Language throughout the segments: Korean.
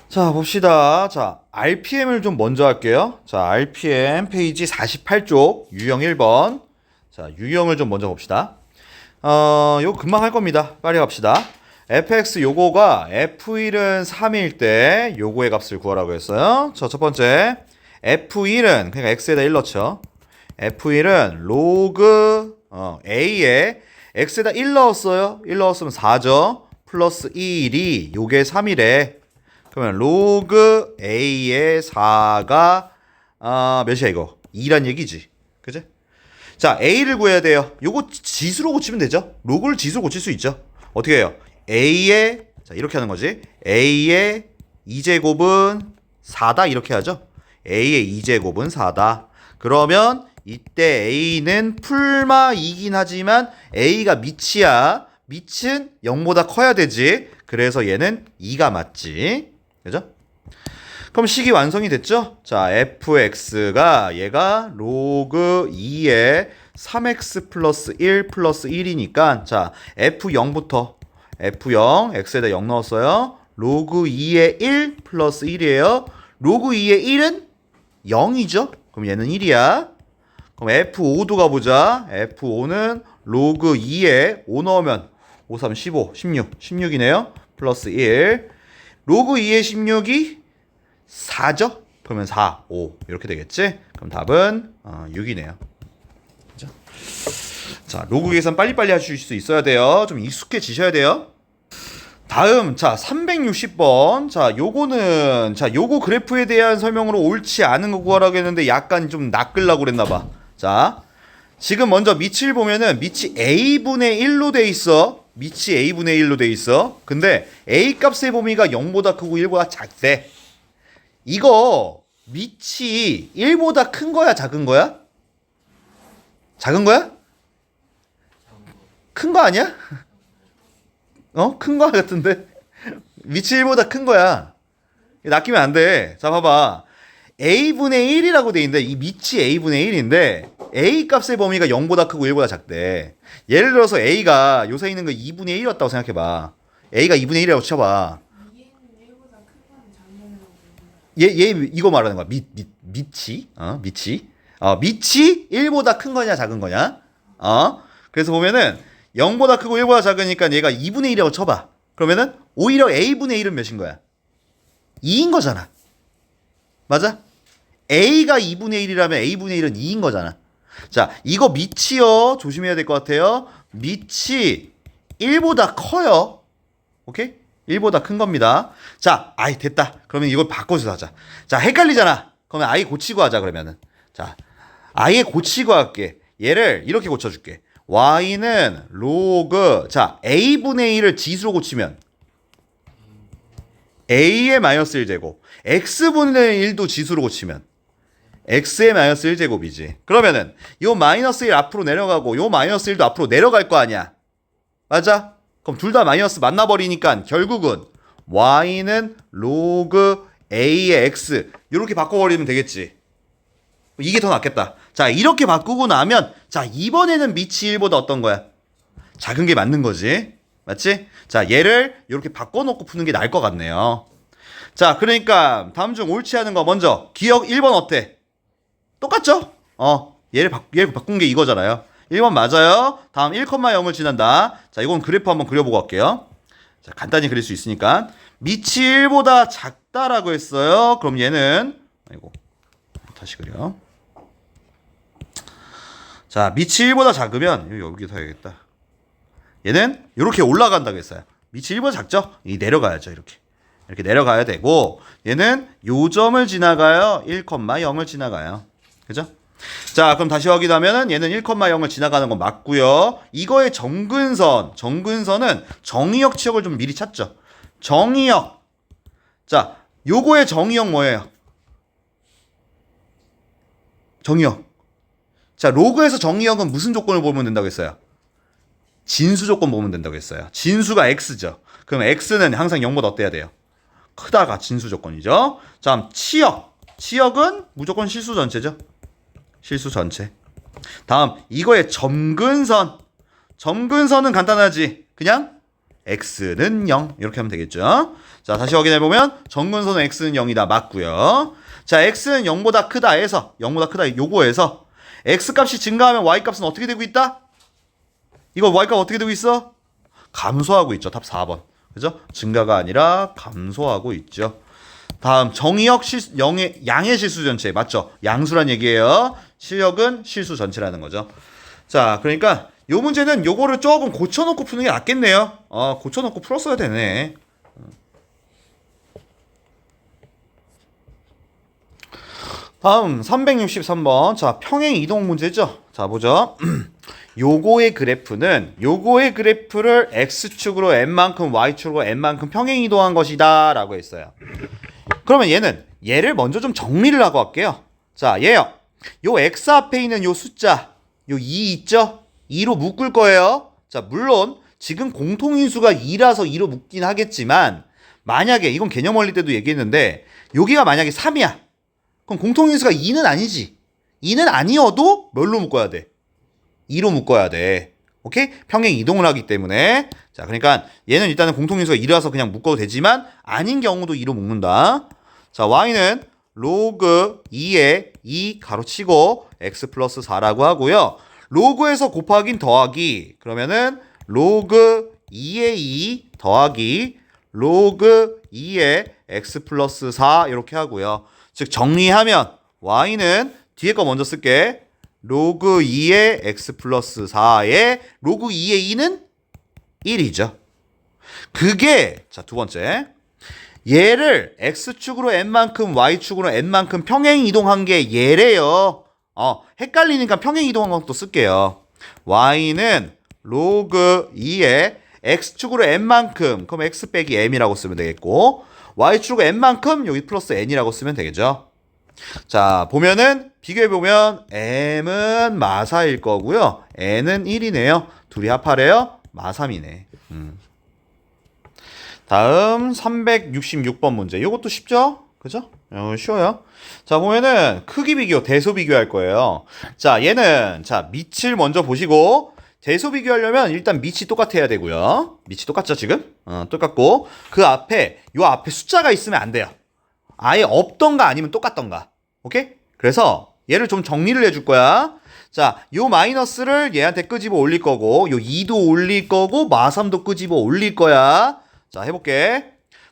자, 봅시다. 자, RPM을 좀 먼저 할게요. 자, RPM 페이지 48쪽 유형 1번. 자, 유형을 좀 먼저 봅시다. 요거 금방 할 겁니다. 빨리 갑시다. fx 요거가 f1은 3일 때 요거의 값을 구하라고 했어요. 자, 첫 번째. f1은 그러니까 x에다 1 넣죠. f1은 로그 a에 x에다 1 넣었어요. 1 넣었으면 4죠. 플러스 1이 요게 3이래. 그러면 로그 a의 4가 몇이야 이거? 2란 얘기지. 그지? 자, a를 구해야 돼요. 요거 지수로 고치면 되죠. 로그를 지수로 고칠 수 있죠. 어떻게 해요? a의 자, 이렇게 하는 거지. a의 2제곱은 4다 이렇게 하죠. a의 2제곱은 4다. 그러면 이때 a는 풀마이긴 하지만 a가 밑이야. 밑은 0보다 커야 되지. 그래서 얘는 2가 맞지. 그죠? 그럼 식이 완성이 됐죠? 자, fx가 얘가 로그 2에 3x 플러스 1 플러스 1이니까 자, f0부터 f0 x에다 0 넣었어요. 로그 2에 1 플러스 1이에요. 로그 2에 1은 0이죠? 그럼 얘는 1이야. 그럼 f5도 가보자. f5는 로그 2에 5 넣으면 5, 3, 15, 16, 16이네요. 플러스 1. 로그 2의 16이 4죠? 그러면 4, 5 이렇게 되겠지? 그럼 답은 6이네요. 그죠? 자, 로그 계산 빨리빨리 하실 수 있어야 돼요. 좀 익숙해지셔야 돼요. 다음, 자, 360번. 자, 요거는, 자, 요거 그래프에 대한 설명으로 옳지 않은 거 구하라고 했는데 약간 좀 낚으려고 그랬나봐. 자, 지금 먼저 밑을 보면은 밑이 a분의 1로 돼 있어. 밑이 a분의 1로 돼 있어. 근데 a 값의 범위가 0보다 크고 1보다 작대. 이거 밑이 1보다 큰 거야, 작은 거야? 작은 거야? 큰 거 아니야? 큰 거 같은데? 밑이 1보다 큰 거야. 낚이면 안 돼. 자, 봐봐. a분의 1이라고 돼 있는데 이 밑이 a분의 1인데 a 값의 범위가 0보다 크고 1보다 작대. 예를 들어서 a가 요새 있는 거 2분의 1이었다고 생각해봐. a가 2분의 1이라고 쳐봐. 얘 이거 말하는 거야. 밑이 밑이 1보다 큰 거냐 작은 거냐? 그래서 보면은 0보다 크고 1보다 작으니까 얘가 2분의 1이라고 쳐봐. 그러면은 오히려 a분의 1은 몇인 거야? 2인 거잖아. 맞아? a가 2분의 1이라면 a분의 1은 2인 거잖아. 자, 이거 밑이요. 조심해야 될 것 같아요. 밑이 1보다 커요. 오케이? 1보다 큰 겁니다. 자, 아이 됐다. 그러면 이걸 바꿔서 하자. 자, 헷갈리잖아. 그러면 아예 고치고 하자 그러면은. 자, 아예 고치고 할게. 얘를 이렇게 고쳐줄게. y는 로그 자, a분의 1을 지수로 고치면 a의 마이너스 1제곱 x분의 1도 지수로 고치면 x의 마이너스 1제곱이지. 그러면은 요 마이너스 1 앞으로 내려가고 요 마이너스 1도 앞으로 내려갈 거 아니야. 맞아? 그럼 둘 다 마이너스 만나버리니까 결국은 y는 로그 a의 x 이렇게 바꿔버리면 되겠지. 이게 더 낫겠다. 자, 이렇게 바꾸고 나면 자, 이번에는 밑이 1보다 어떤 거야? 작은 게 맞는 거지. 맞지? 자, 얘를 이렇게 바꿔놓고 푸는 게 나을 것 같네요. 자, 그러니까 다음 중 옳지 않은 거 먼저 기억 1번 어때? 똑같죠? 얘를 바꾼 게 이거잖아요. 1번 맞아요. 다음 1,0을 지난다. 자, 이건 그래프 한번 그려보고 갈게요. 자, 간단히 그릴 수 있으니까 밑이 1보다 작다라고 했어요. 그럼 얘는 아이고 다시 그려. 자, 밑이 1보다 작으면 여기서 해야겠다. 얘는 이렇게 올라간다고 했어요. 밑이 1보다 작죠? 이 내려가야죠. 이렇게 내려가야 되고 얘는 요 점을 지나가요. 1,0을 지나가요. 그죠? 자, 그럼 다시 확인하면은 얘는 1,0을 지나가는 건 맞고요. 이거의 정근선은 정의역 치역을 좀 미리 찾죠. 정의역. 자, 요거의 정의역 뭐예요? 정의역. 자, 로그에서 정의역은 무슨 조건을 보면 된다고 했어요? 진수 조건 보면 된다고 했어요. 진수가 x죠. 그럼 x는 항상 0보다 어때야 돼요? 크다가 진수 조건이죠. 자, 치역. 치역은 무조건 실수 전체죠. 실수 전체. 다음 이거의 점근선. 점근선은 간단하지. 그냥 x는 0 이렇게 하면 되겠죠. 자, 다시 확인해보면 정근선은 x는 0이다. 맞고요. 자, x는 0보다 크다 해서 0보다 크다 요거에서 x값이 증가하면 y값은 어떻게 되고 있다? 이거 y값 어떻게 되고 있어? 감소하고 있죠. 답 4번. 그죠? 증가가 아니라 감소하고 있죠. 다음 정의역 양의 실수 전체 맞죠? 양수란 얘기예요. 실역은 실수 전체라는 거죠. 자, 그러니까 요 문제는 요거를 조금 고쳐놓고 푸는 게 낫겠네요. 고쳐놓고 풀었어야 되네. 다음 363번. 자, 평행 이동 문제죠. 자, 보죠. 요거의 그래프는 요거의 그래프를 x축으로 n만큼 y축으로 n만큼 평행 이동한 것이다 라고 했어요. 그러면 얘를 먼저 좀 정리를 하고 할게요. 자, 얘요. 요 x 앞에 있는 요 숫자 요 2 있죠? 2로 묶을 거예요. 자, 물론 지금 공통인수가 2라서 2로 묶긴 하겠지만 만약에 이건 개념 원리 때도 얘기했는데 여기가 만약에 3이야. 그럼 공통인수가 2는 아니지. 2는 아니어도 뭘로 묶어야 돼? 2로 묶어야 돼. 오케이? 평행 이동을 하기 때문에. 자, 그러니까 얘는 일단은 공통인수가 2라서 그냥 묶어도 되지만 아닌 경우도 2로 묶는다. 자, y는 로그 2에 2 가로치고 x 플러스 4라고 하고요. 로그에서 곱하긴 더하기 그러면은 로그 2에 2 더하기 로그 2에 x 플러스 4 이렇게 하고요. 즉 정리하면 y는 뒤에 거 먼저 쓸게. 로그 2의 x 플러스 4에 로그 2의 2는 1이죠. 그게 자, 두 번째. 얘를 x축으로 n만큼 y축으로 n만큼 평행 이동한 게 얘래요. 헷갈리니까 평행 이동한 것도 쓸게요. y는 로그 2에 x축으로 n만큼 그럼 x 빼기 m이라고 쓰면 되겠고 y축으로 n만큼 여기 플러스 n이라고 쓰면 되겠죠. 자, 보면은 비교해보면 m은 마사일 거고요. n은 1이네요. 둘이 합하래요. 마삼이네. 다음 366번 문제. 이것도 쉽죠? 그죠? 쉬워요. 자, 보면은 크기 비교, 대소 비교할 거예요. 자, 얘는 자 밑을 먼저 보시고 대소 비교하려면 일단 밑이 똑같아야 되고요. 밑이 똑같죠 지금? 똑같고 그 앞에 요 앞에 숫자가 있으면 안 돼요. 아예 없던가 아니면 똑같던가. 오케이? 그래서 얘를 좀 정리를 해줄 거야. 자, 요 마이너스를 얘한테 끄집어 올릴 거고 요 2도 올릴 거고 마삼도 끄집어 올릴 거야. 자, 해볼게.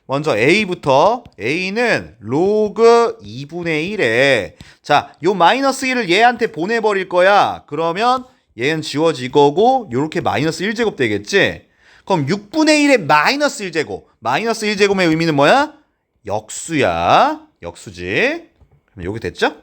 먼저 A부터. A는 로그 2분의 1에 자, 요 마이너스 1을 얘한테 보내버릴 거야. 그러면 얘는 지워질 거고 요렇게 마이너스 1제곱 되겠지? 그럼 6분의 1의 마이너스 1제곱. 마이너스 1제곱의 의미는 뭐야? 역수야. 역수지. 그럼 여기 됐죠?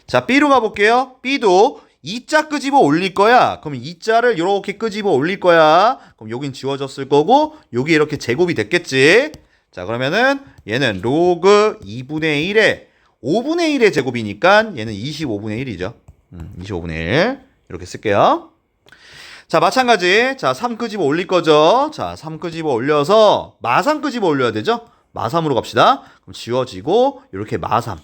자, B로 가볼게요. B도 2자 끄집어 올릴 거야. 그럼 2자를 이렇게 끄집어 올릴 거야. 그럼 여긴 지워졌을 거고 여기 이렇게 제곱이 됐겠지. 자, 그러면은 얘는 로그 2분의 1에 5분의 1의 제곱이니까 얘는 25분의 1이죠. 25분의 1 이렇게 쓸게요. 자, 마찬가지. 자, 3 끄집어 올릴 거죠. 자, 3 끄집어 올려서 마삼 끄집어 올려야 되죠. 마삼으로 갑시다. 그럼 지워지고 이렇게 마삼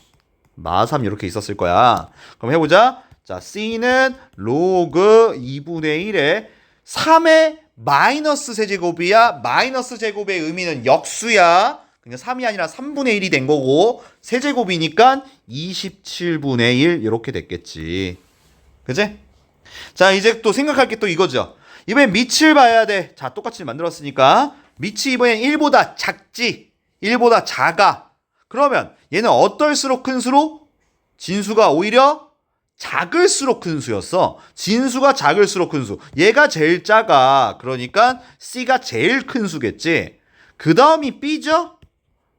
이렇게 있었을 거야. 그럼 해보자. 자, C는 로그 2분의 1에 3의 마이너스 세제곱이야. 마이너스 제곱의 의미는 역수야. 그러니까 3이 아니라 3분의 1이 된 거고 세제곱이니까 27분의 1 이렇게 됐겠지. 그치? 자, 이제 또 생각할 게 또 이거죠. 이번엔 밑을 봐야 돼. 자, 똑같이 만들었으니까 밑이 이번엔 1보다 작지. 1보다 작아. 그러면 얘는 어떨수록 큰 수로? 진수가 오히려 작을수록 큰 수였어. 진수가 작을수록 큰 수. 얘가 제일 작아. 그러니까 C가 제일 큰 수겠지. 그 다음이 B죠?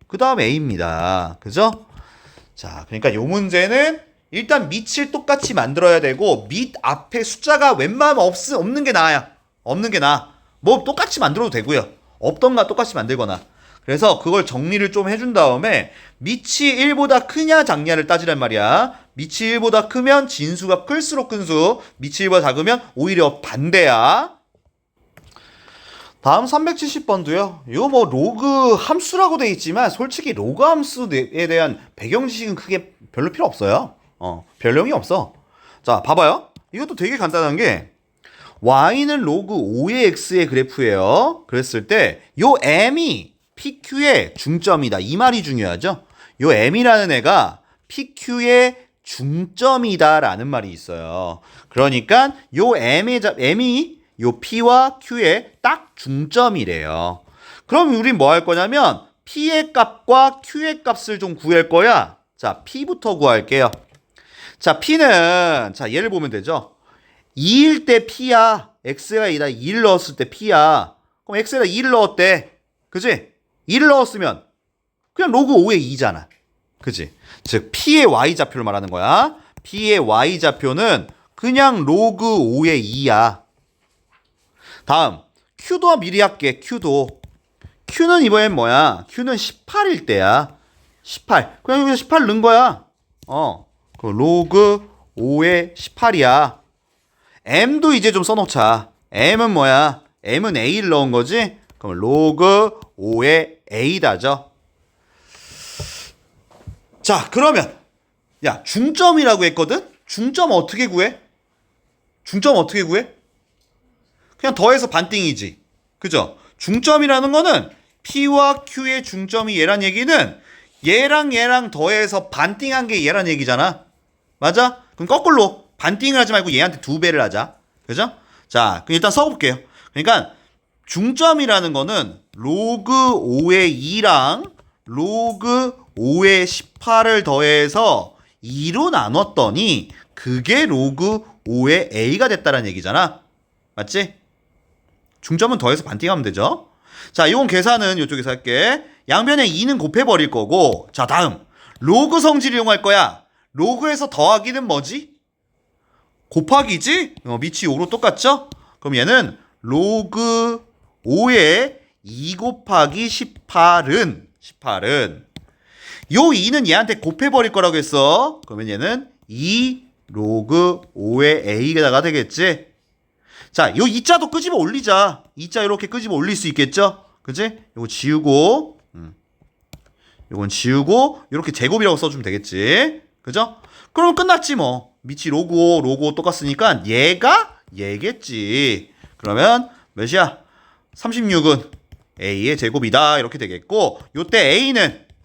그 다음 A입니다. 그죠? 자, 그러니까 요 문제는 일단 밑을 똑같이 만들어야 되고 밑 앞에 숫자가 웬만하면 없는 게 나아요. 없는 게 나아. 뭐 똑같이 만들어도 되고요. 없던가 똑같이 만들거나. 그래서 그걸 정리를 좀 해준 다음에 밑이 1보다 크냐 작냐를 따지란 말이야. 밑이 1보다 크면 진수가 클수록 큰 수, 밑이 1보다 작으면 오히려 반대야. 다음 370번도요. 이거 뭐 로그 함수라고 돼 있지만 솔직히 로그 함수에 대한 배경 지식은 크게 별로 필요 없어요. 별 내용이 없어. 자, 봐봐요. 이것도 되게 간단한 게 y는 로그 5의 x의 그래프예요. 그랬을 때 요 m이 PQ의 중점이다. 이 말이 중요하죠. 요 m이라는 애가 PQ의 중점이다라는 말이 있어요. 그러니까 요 m이 요 P와 Q의 딱 중점이래요. 그럼 우린 뭐 할 거냐면 P의 값과 Q의 값을 좀 구할 거야. 자, P부터 구할게요. 자, P는 자, 얘를 보면 되죠. 2일 때 P야. X가 2다. 2를 넣었을 때 P야. 그럼 X에다 2를 넣었대. 그지? 2를 넣었으면 그냥 로그 5의 2잖아. 그지? 즉 P의 Y좌표를 말하는 거야. P의 Y좌표는 그냥 로그 5의 2야. 다음 Q도 미리 할게. Q는 이번엔 뭐야? Q는 18일 때야. 18. 그냥 여기서 18 넣은 거야. 그 로그 5의 18이야. M도 이제 좀 써놓자. M은 뭐야? M은 A를 넣은 거지? 그럼 로그 5의 A다죠. 자, 그러면 야, 중점이라고 했거든? 중점 어떻게 구해? 그냥 더해서 반띵이지. 그죠? 중점이라는 거는 P와 Q의 중점이 얘란 얘기는 얘랑 더해서 반띵한 게 얘란 얘기잖아. 맞아? 그럼 거꾸로 반띵을 하지 말고 얘한테 2배를 하자. 그죠? 자, 그럼 일단 써볼게요. 그러니까 중점이라는 거는 로그 5의 2랑 로그 5의 18을 더해서 2로 나눴더니 그게 로그 5의 A가 됐다는 얘기잖아. 맞지? 중점은 더해서 반띵하면 되죠. 자, 이건 계산은 이쪽에서 할게. 양변에 2는 곱해버릴 거고. 자, 다음 로그 성질 이용할 거야. 로그에서 더하기는 뭐지? 곱하기지? 밑이 5로 똑같죠? 그럼 얘는 로그 5의 2 곱하기 18은 요 2는 얘한테 곱해버릴 거라고 했어. 그러면 얘는 2 로그 5의 A가 되겠지? 자, 요 2자도 끄집어 올리자. 2자 이렇게 끄집어 올릴 수 있겠죠? 그치? 요거 지우고, 요건 지우고, 이렇게 제곱이라고 써주면 되겠지? 그죠? 그러면 끝났지 뭐. 밑이 로그 5 똑같으니까 얘가 얘겠지. 그러면 몇이야? 36은 A의 제곱이다. 이렇게 되겠고, 요때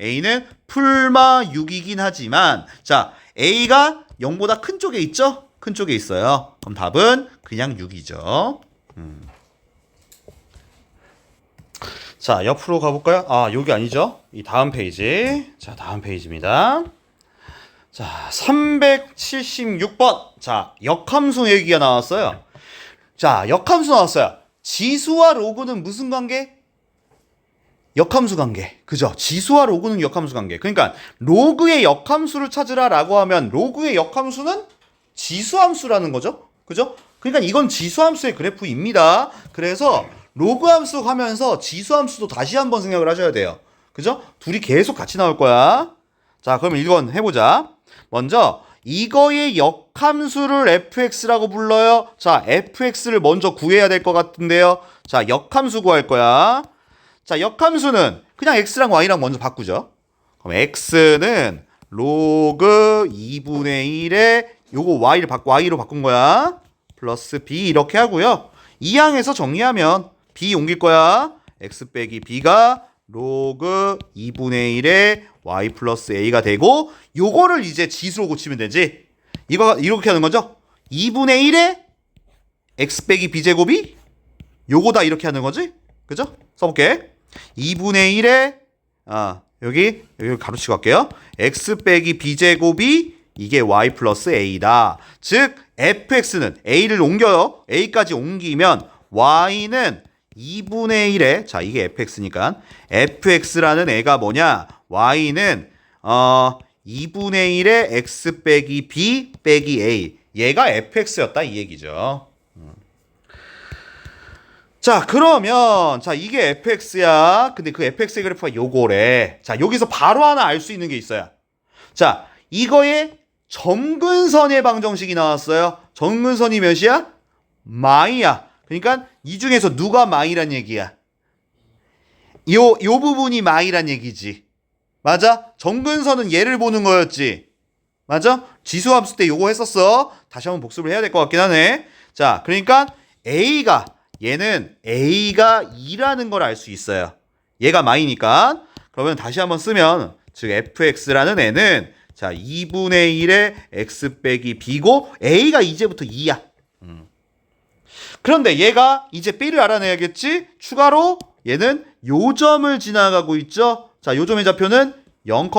A는 풀마 6이긴 하지만, 자, A가 0보다 큰 쪽에 있죠? 큰 쪽에 있어요. 그럼 답은 그냥 6이죠. 자, 옆으로 가볼까요? 아, 여기 아니죠? 이 다음 페이지. 자, 다음 페이지입니다. 자, 376번. 자, 역함수 얘기가 나왔어요. 자, 역함수 나왔어요. 지수와 로그는 무슨 관계? 역함수 관계. 그죠? 지수와 로그는 역함수 관계. 그러니까 로그의 역함수를 찾으라라고 하면 로그의 역함수는 지수함수라는 거죠. 그죠? 그러니까 이건 지수함수의 그래프입니다. 그래서 로그함수 하면서 지수함수도 다시 한번 생각을 하셔야 돼요. 그죠? 둘이 계속 같이 나올 거야. 자, 그럼 이건 해보자. 먼저 이거의 역함수를 fx라고 불러요. 자, fx를 먼저 구해야 될 것 같은데요. 자, 역함수 구할 거야. 자, 역함수는 그냥 x랑 y랑 먼저 바꾸죠. 그럼 x는 로그 2분의 1에 요거 y로 바꾼 거야. 플러스 b 이렇게 하고요. 이 항에서 정리하면 b 옮길 거야. x 빼기 b가 로그 2분의 1에 y 플러스 a가 되고 요거를 이제 지수로 고치면 되지. 이거 이렇게 하는 거죠. 2분의 1에 x 빼기 b 제곱이 요거다 이렇게 하는 거지. 그죠? 써볼게. 2분의 1에 여기 가로치고 갈게요. x 빼기 b 제곱이 이게 y 플러스 a다. 즉 fx는 a를 옮겨요. a까지 옮기면 y는 2분의 1에 자 이게 fx니까 fx라는 애가 뭐냐? y는 2분의 1에 x 빼기 b 빼기 a 얘가 fx였다 이 얘기죠. 자, 그러면 자 이게 fx야. 근데 그 fx의 그래프가 요거래. 자, 여기서 바로 하나 알 수 있는 게 있어요. 자, 이거의 점근선의 방정식이 나왔어요. 점근선이 몇이야? 마이야. 그러니까 이 중에서 누가 마이란 얘기야? 요 부분이 마이란 얘기지. 맞아? 점근선은 얘를 보는 거였지. 맞아? 지수함수 때 요거 했었어. 다시 한번 복습을 해야 될 것 같긴 하네. 자, 그러니까 얘는 A가 2라는 걸 알 수 있어요. 얘가 마이니까. 그러면 다시 한번 쓰면, 즉 fx라는 애는 자 2분의 1의 x 빼기 b고 A가 이제부터 2야. 그런데 얘가 이제 B를 알아내야겠지? 추가로 얘는 요점을 지나가고 있죠? 자, 요점의 좌표는 0,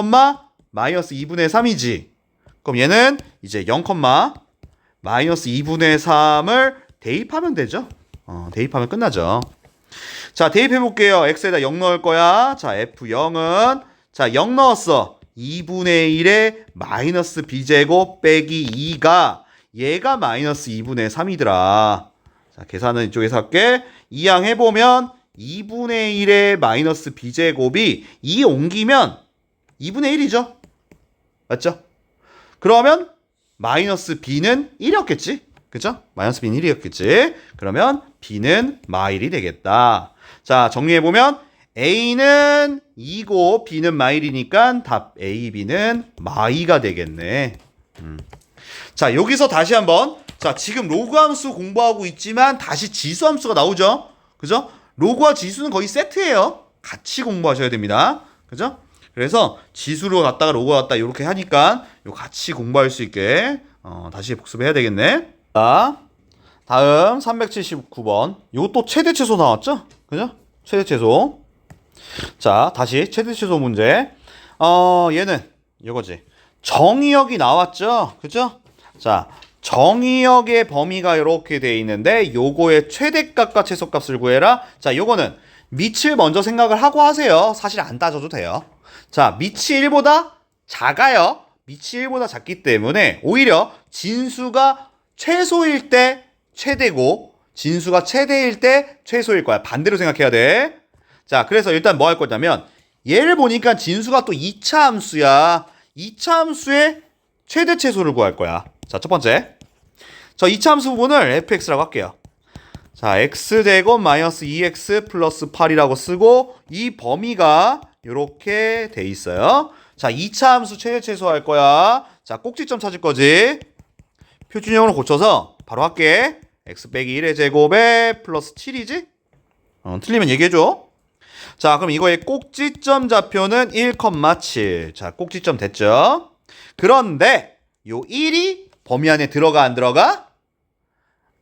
마이너스 2분의 3이지. 그럼 얘는 이제 0, 마이너스 2분의 3을 대입하면 되죠? 대입하면 끝나죠. 자, 대입해 볼게요. x에다 0 넣을 거야. 자, f0은 자, 0 넣었어. 2분의 1의 마이너스 b제곱 빼기 2가 얘가 마이너스 2분의 3이더라. 자, 계산은 이쪽에서 할게. 이항 해보면 2분의 1의 마이너스 b제곱이 2 옮기면 2분의 1이죠. 맞죠? 그러면 마이너스 b는 1이었겠지? 그죠? 마이너스 b는 1이었겠지? 그러면 b는 마일이 되겠다. 자, 정리해보면 a는 2고 b는 마일이니까 답 a, b는 마이가 되겠네. 자, 여기서 다시 한번 자, 지금 로그 함수 공부하고 있지만 다시 지수 함수가 나오죠? 그죠? 로그와 지수는 거의 세트예요. 같이 공부하셔야 됩니다. 그죠? 그래서 지수로 갔다가 로그 갔다 이렇게 하니까 요 같이 공부할 수 있게 다시 복습해야 되겠네. 자, 다음 379번. 요것도 최대 최소 나왔죠? 그죠? 최대 최소. 자, 다시 최대 최소 문제. 얘는 이거지. 정의역이 나왔죠? 그죠? 자, 정의역의 범위가 이렇게 돼 있는데 요거의 최대값과 최소값을 구해라. 자, 요거는 밑을 먼저 생각을 하고 하세요. 사실 안 따져도 돼요. 자, 밑이 1보다 작아요. 밑이 1보다 작기 때문에 오히려 진수가 최소일 때 최대고 진수가 최대일 때 최소일 거야. 반대로 생각해야 돼. 자, 그래서 일단 뭐 할 거냐면 얘를 보니까 진수가 또 2차 함수야. 2차 함수의 최대 최소를 구할 거야. 자, 첫 번째. 저 2차 함수 부분을 fx라고 할게요. 자, x제곱 마이너스 2x 플러스 8이라고 쓰고 이 범위가 이렇게 돼 있어요. 자, 2차 함수 최대 최소 할 거야. 자, 꼭지점 찾을 거지. 표준형으로 고쳐서 바로 할게. x 빼기 1의 제곱에 플러스 7이지? 틀리면 얘기해줘. 자, 그럼 이거의 꼭지점 좌표는 1,7. 자, 꼭지점 됐죠? 그런데 요 1이 범위 안에 들어가 안 들어가?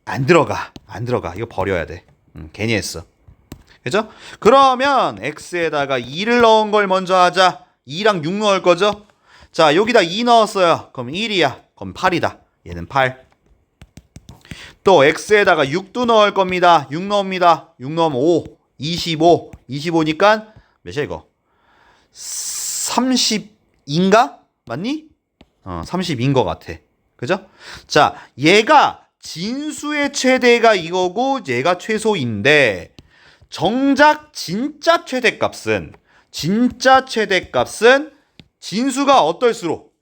안 들어가. 안 들어가. 이거 버려야 돼. 괜히 했어. 그죠? 그러면 x에다가 2를 넣은 걸 먼저 하자. 2랑 6 넣을 거죠? 자, 여기다 2 넣었어요. 그럼 1이야. 그럼 8이다. 얘는 8. 또 x에다가 6도 넣을 겁니다. 6 넣습니다. 6 넣으면 5. 25. 25니까 몇이야 이거? 30인가? 맞니? 30인 것 같아. 그죠? 자, 얘가 진수의 최대가 이거고 얘가 최소인데 정작 진짜 최대값은 진수가 어떨수록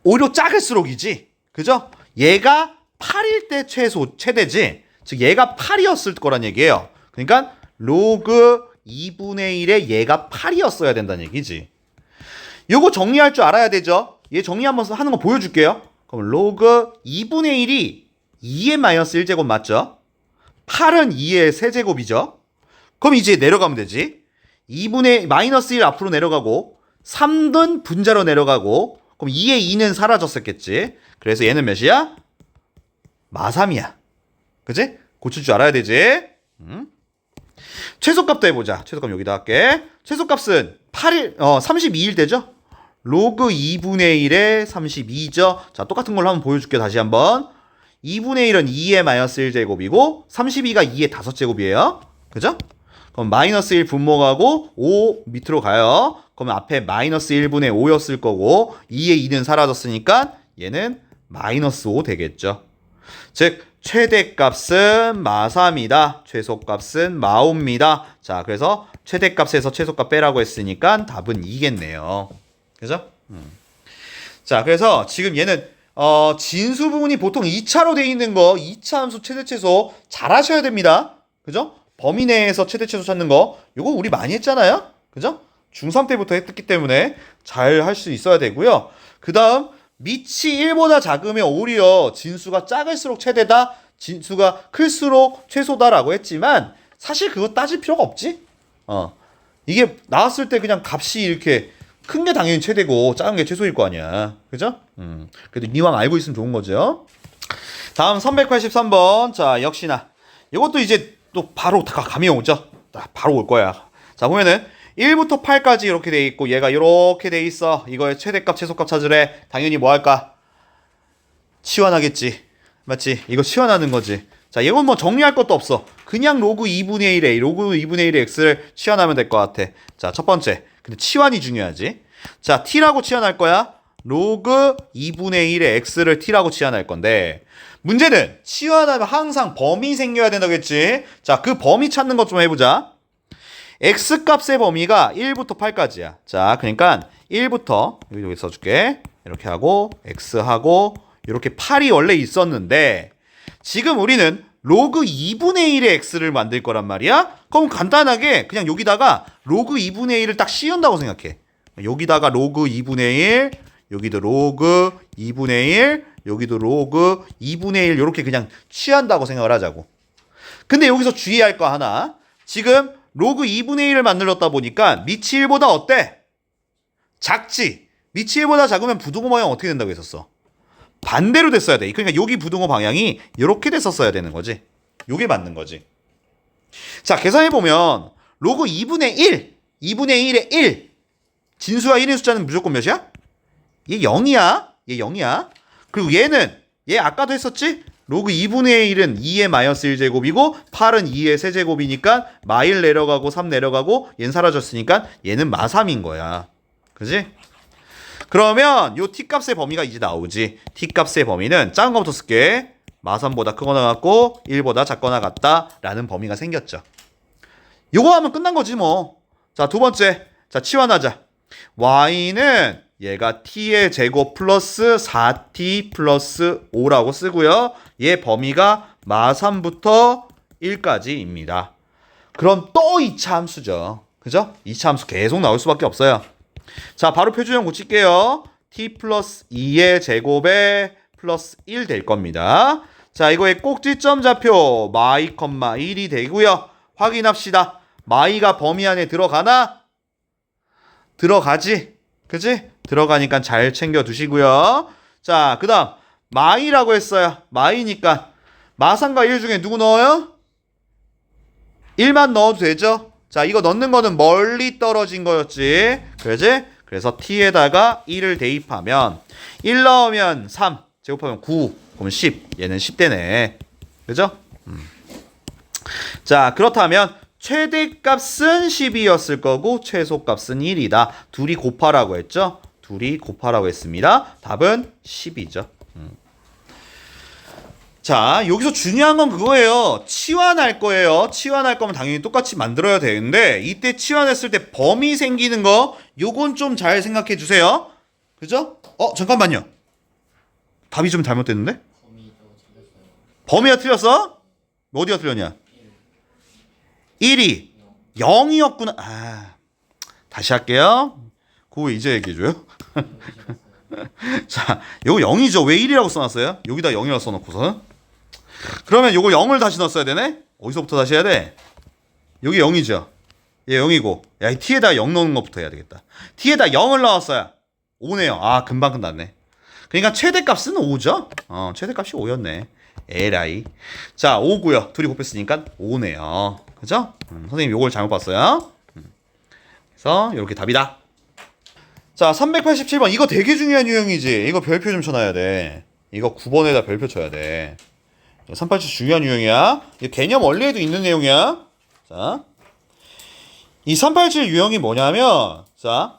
오히려 작을수록이지. 그죠? 얘가 8일 때 최대지. 즉 얘가 8이었을 거란 얘기예요. 그러니까 로그 2분의 1에 얘가 8이었어야 된다는 얘기지. 요거 정리할 줄 알아야 되죠. 얘 정리 한번 하는 거 보여줄게요. 그럼 로그 2분의 1이 2의 마이너스 1제곱 맞죠? 8은 2의 세제곱이죠. 그럼 이제 내려가면 되지. 2분의 마이너스 1 앞으로 내려가고 3은 분자로 내려가고 그럼 2의 2는 사라졌었겠지. 그래서 얘는 몇이야? 마3이야. 그치? 고칠 줄 알아야 되지. 최소값도 해보자. 최소값 여기다 할게. 최소값은 32일 되죠? 로그 2분의 1에 32죠. 자, 똑같은 걸로 한번 보여줄게. 다시 한번. 2분의 1은 2의 마이너스 1제곱이고 32가 2의 5제곱이에요. 그죠? 그럼 마이너스 1 분모가고 5 밑으로 가요. 그러면 앞에 마이너스 1분의 5였을 거고 2의 2는 사라졌으니까 얘는 마이너스 5 되겠죠. 즉 최대값은 마3이다. 최소값은 마5입니다. 자, 그래서 최대값에서 최소값 빼라고 했으니까 답은 2겠네요. 그죠? 자, 그래서 지금 얘는 진수 부분이 보통 2차로 돼 있는 거 2차 함수 최대 최소 잘 하셔야 됩니다. 그죠? 범위 내에서 최대 최소 찾는 거 요거 우리 많이 했잖아요. 그죠? 중3 때부터 했기 때문에 잘 할 수 있어야 되고요. 그 다음 밑이 1보다 작으면 오히려 진수가 작을수록 최대다. 진수가 클수록 최소다라고 했지만 사실 그거 따질 필요가 없지. 이게 나왔을 때 그냥 값이 이렇게 큰 게 당연히 최대고 작은 게 최소일 거 아니야. 그죠? 그래도 이왕 알고 있으면 좋은 거죠. 다음 383번. 자, 역시나 이것도 이제 또 바로 감이 오죠. 바로 올 거야. 자, 보면은 1부터 8까지 이렇게 돼 있고 얘가 이렇게 돼 있어. 이거의 최대값, 최소값 찾으래. 당연히 뭐 할까? 치환하겠지. 맞지? 이거 치환하는 거지. 자, 이건 뭐 정리할 것도 없어. 그냥 로그 2분의 1에 로그 2분의 1의 x를 치환하면 될 것 같아. 자, 첫 번째. 근데 치환이 중요하지. 자, t라고 치환할 거야. 로그 2분의 1의 x를 t라고 치환할 건데 문제는 치환하면 항상 범위 생겨야 된다겠지. 자, 그 범위 찾는 것 좀 해보자. x값의 범위가 1부터 8까지야. 자, 그러니까 1부터 여기 써줄게. 이렇게 하고 x하고 이렇게 8이 원래 있었는데 지금 우리는 로그 2분의 1의 x를 만들 거란 말이야. 그럼 간단하게 그냥 여기다가 로그 2분의 1을 딱 씌운다고 생각해. 여기다가 로그 2분의 1, 여기도 로그 2분의 1, 여기도 로그 2분의 1 이렇게 그냥 취한다고 생각을 하자고. 근데 여기서 주의할 거 하나. 지금 로그 2분의 1을 만들었다 보니까 밑이 1보다 어때? 작지? 밑이 1보다 작으면 부등호 모양 어떻게 된다고 했었어? 반대로 됐어야 돼. 그러니까 여기 부등호 방향이 이렇게 됐었어야 되는 거지. 요게 맞는 거지. 자, 계산해보면 로그 2분의 1, 2분의 1의 1. 진수와 1의 숫자는 무조건 몇이야? 얘 0이야. 얘 0이야. 그리고 얘 아까도 했었지? 로그 2분의 1은 2의 마이너스 1제곱이고 8은 2의 세제곱이니까 마1 내려가고 3 내려가고 얘는 사라졌으니까 얘는 마3인 거야. 그지? 그러면 요 t값의 범위가 이제 나오지. t값의 범위는 작은 거부터 쓸게. 마3보다 크거나 같고 1보다 작거나 같다 라는 범위가 생겼죠. 요거 하면 끝난 거지 뭐. 자, 두 번째. 자, 치환하자. y는 얘가 t의 제곱 플러스 4t 플러스 5라고 쓰고요. 얘 범위가 마3부터 1까지입니다. 그럼 또 2차 함수죠. 그죠? 2차 함수 계속 나올 수밖에 없어요. 자, 바로 표준형 고칠게요. t 플러스 2의 제곱에 플러스 1 될 겁니다. 자, 이거의 꼭지점 좌표 마이, 1이 되고요. 확인합시다. 마이가 범위 안에 들어가나? 들어가지? 그지? 들어가니까 잘 챙겨 두시고요. 자, 그 다음 마이라고 했어요. 마이니까 마3과 1 중에 누구 넣어요? 1만 넣어도 되죠? 자, 이거 넣는 거는 멀리 떨어진 거였지. 그러지? 그래서 t에다가 1을 대입하면 1 넣으면 3, 제곱하면 9, 그러면 10. 얘는 10대네. 그죠? 자, 그렇다면 최대값은 10이었을 거고 최소값은 1이다. 둘이 곱하라고 했죠? 둘이 곱하라고 했습니다. 답은 10이죠. 자, 여기서 중요한 건 그거예요. 치환할 거예요. 치환할 거면 당연히 똑같이 만들어야 되는데 이때 치환했을 때 범위 생기는 거 요건 좀 잘 생각해 주세요. 그죠? 잠깐만요. 답이 좀 잘못됐는데? 범위가 틀렸어? 어디가 틀렸냐? 1이 0이었구나. 다시 할게요. 그거 이제 얘기해줘요. 자, 요거 0이죠. 왜 1이라고 써놨어요? 여기다 0이라고 써놓고서. 그러면 요거 0을 다시 넣었어야 되네? 어디서부터 다시 해야 돼? 여기 0이죠. 얘 0이고. 야, 이 t에다 0 넣는 것부터 해야 되겠다. t에다 0을 넣었어요. 5네요. 금방 끝났네. 그러니까 최대값은 5죠? 최대값이 5였네. 에라이. 자, 5고요. 둘이 곱했으니까 5네요. 그죠? 선생님 요걸 잘못 봤어요. 그래서 이렇게 답이다. 자, 387번. 이거 되게 중요한 유형이지. 이거 별표 좀 쳐놔야 돼. 이거 9번에다 별표 쳐야 돼. 387 중요한 유형이야. 이 개념 원리에도 있는 내용이야. 자, 이 387 유형이 뭐냐면, 자,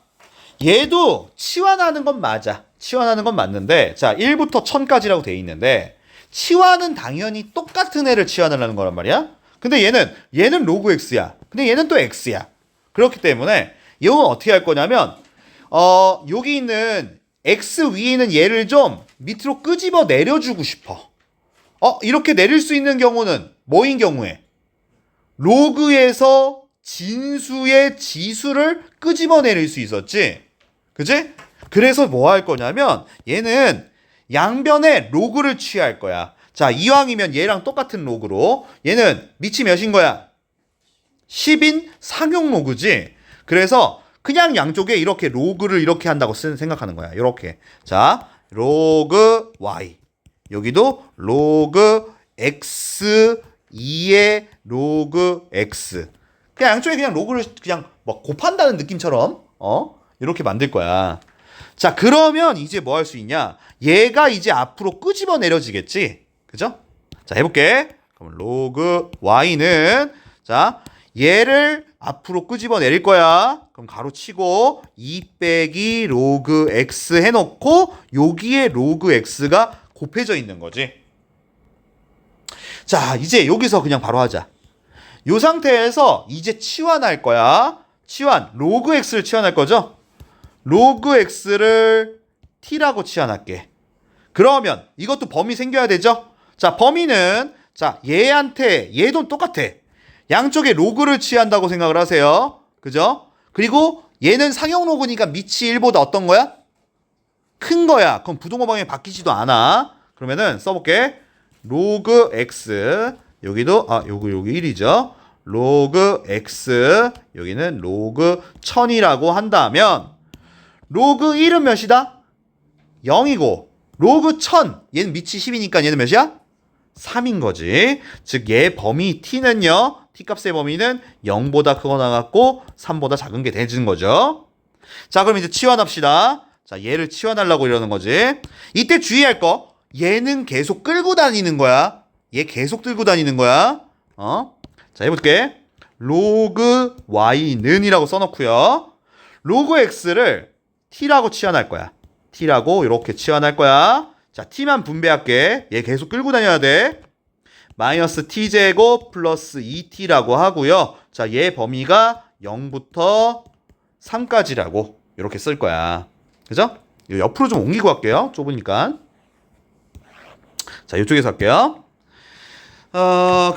얘도 치환하는 건 맞아. 치환하는 건 맞는데, 자, 1부터 1000까지라고 돼 있는데, 치환은 당연히 똑같은 애를 치환을 하는 거란 말이야. 근데 얘는 로그 x야. 근데 얘는 또 x야. 그렇기 때문에 이건 어떻게 할 거냐면, 여기 있는 x 위에 있는 얘를 좀 밑으로 끄집어 내려주고 싶어. 이렇게 내릴 수 있는 경우는 뭐인 경우에? 로그에서 진수의 지수를 끄집어 내릴 수 있었지. 그지? 그래서 뭐 할 거냐면 얘는 양변에 로그를 취할 거야. 자, 이왕이면 얘랑 똑같은 로그로 얘는 밑이 몇인 거야? 10인 상용 로그지. 그래서 그냥 양쪽에 이렇게 로그를 이렇게 한다고 생각하는 거야. 이렇게. 자, 로그 y. 여기도 로그 x 2의 로그 x. 그냥 양쪽에 그냥 로그를 그냥 뭐 곱한다는 느낌처럼 이렇게 만들 거야. 자, 그러면 이제 뭐 할 수 있냐? 얘가 이제 앞으로 끄집어 내려지겠지. 그죠? 자, 해볼게. 그럼 로그 y는 자, 얘를 앞으로 끄집어 내릴 거야. 그럼 가로 치고 2 빼기 로그 x 해놓고 여기에 로그 x가 곱해져 있는 거지. 자, 이제 여기서 그냥 바로 하자. 이 상태에서 이제 치환할 거야. 치환, 로그 x를 치환할 거죠? 로그 x를 t라고 치환할게. 그러면 이것도 범위 생겨야 되죠? 자, 범위는 자, 얘도 똑같아. 양쪽에 로그를 취한다고 생각을 하세요. 그죠? 그리고 얘는 상용 로그니까 밑이 1보다 어떤 거야? 큰 거야. 그럼 부동호 방향이 바뀌지도 않아. 그러면은 써볼게. 로그 x 여기도 여기 1이죠. 로그 x 여기는 로그 1000이라고 한다면 로그 1은 몇이다? 0이고 로그 1000 얘는 밑이 10이니까 얘는 몇이야? 3인 거지. 즉 얘 범위 t는요. t 값의 범위는 0보다 크거나 같고 3보다 작은 게 되는 거죠. 자, 그럼 이제 치환합시다. 자, 얘를 치환하려고 이러는 거지. 이때 주의할 거 얘는 계속 끌고 다니는 거야. 얘 계속 들고 다니는 거야. 자, 해볼게. 로그 y는 이라고 써놓고요. 로그 x를 t라고 치환할 거야. t라고 이렇게 치환할 거야. 자, t만 분배할게. 얘 계속 끌고 다녀야 돼. 마이너스 t제곱 플러스 2t라고 하고요. 자, 얘 범위가 0부터 3까지라고 이렇게 쓸 거야. 그죠? 이거 옆으로 좀 옮기고 할게요. 좁으니까. 자, 이쪽에서 할게요.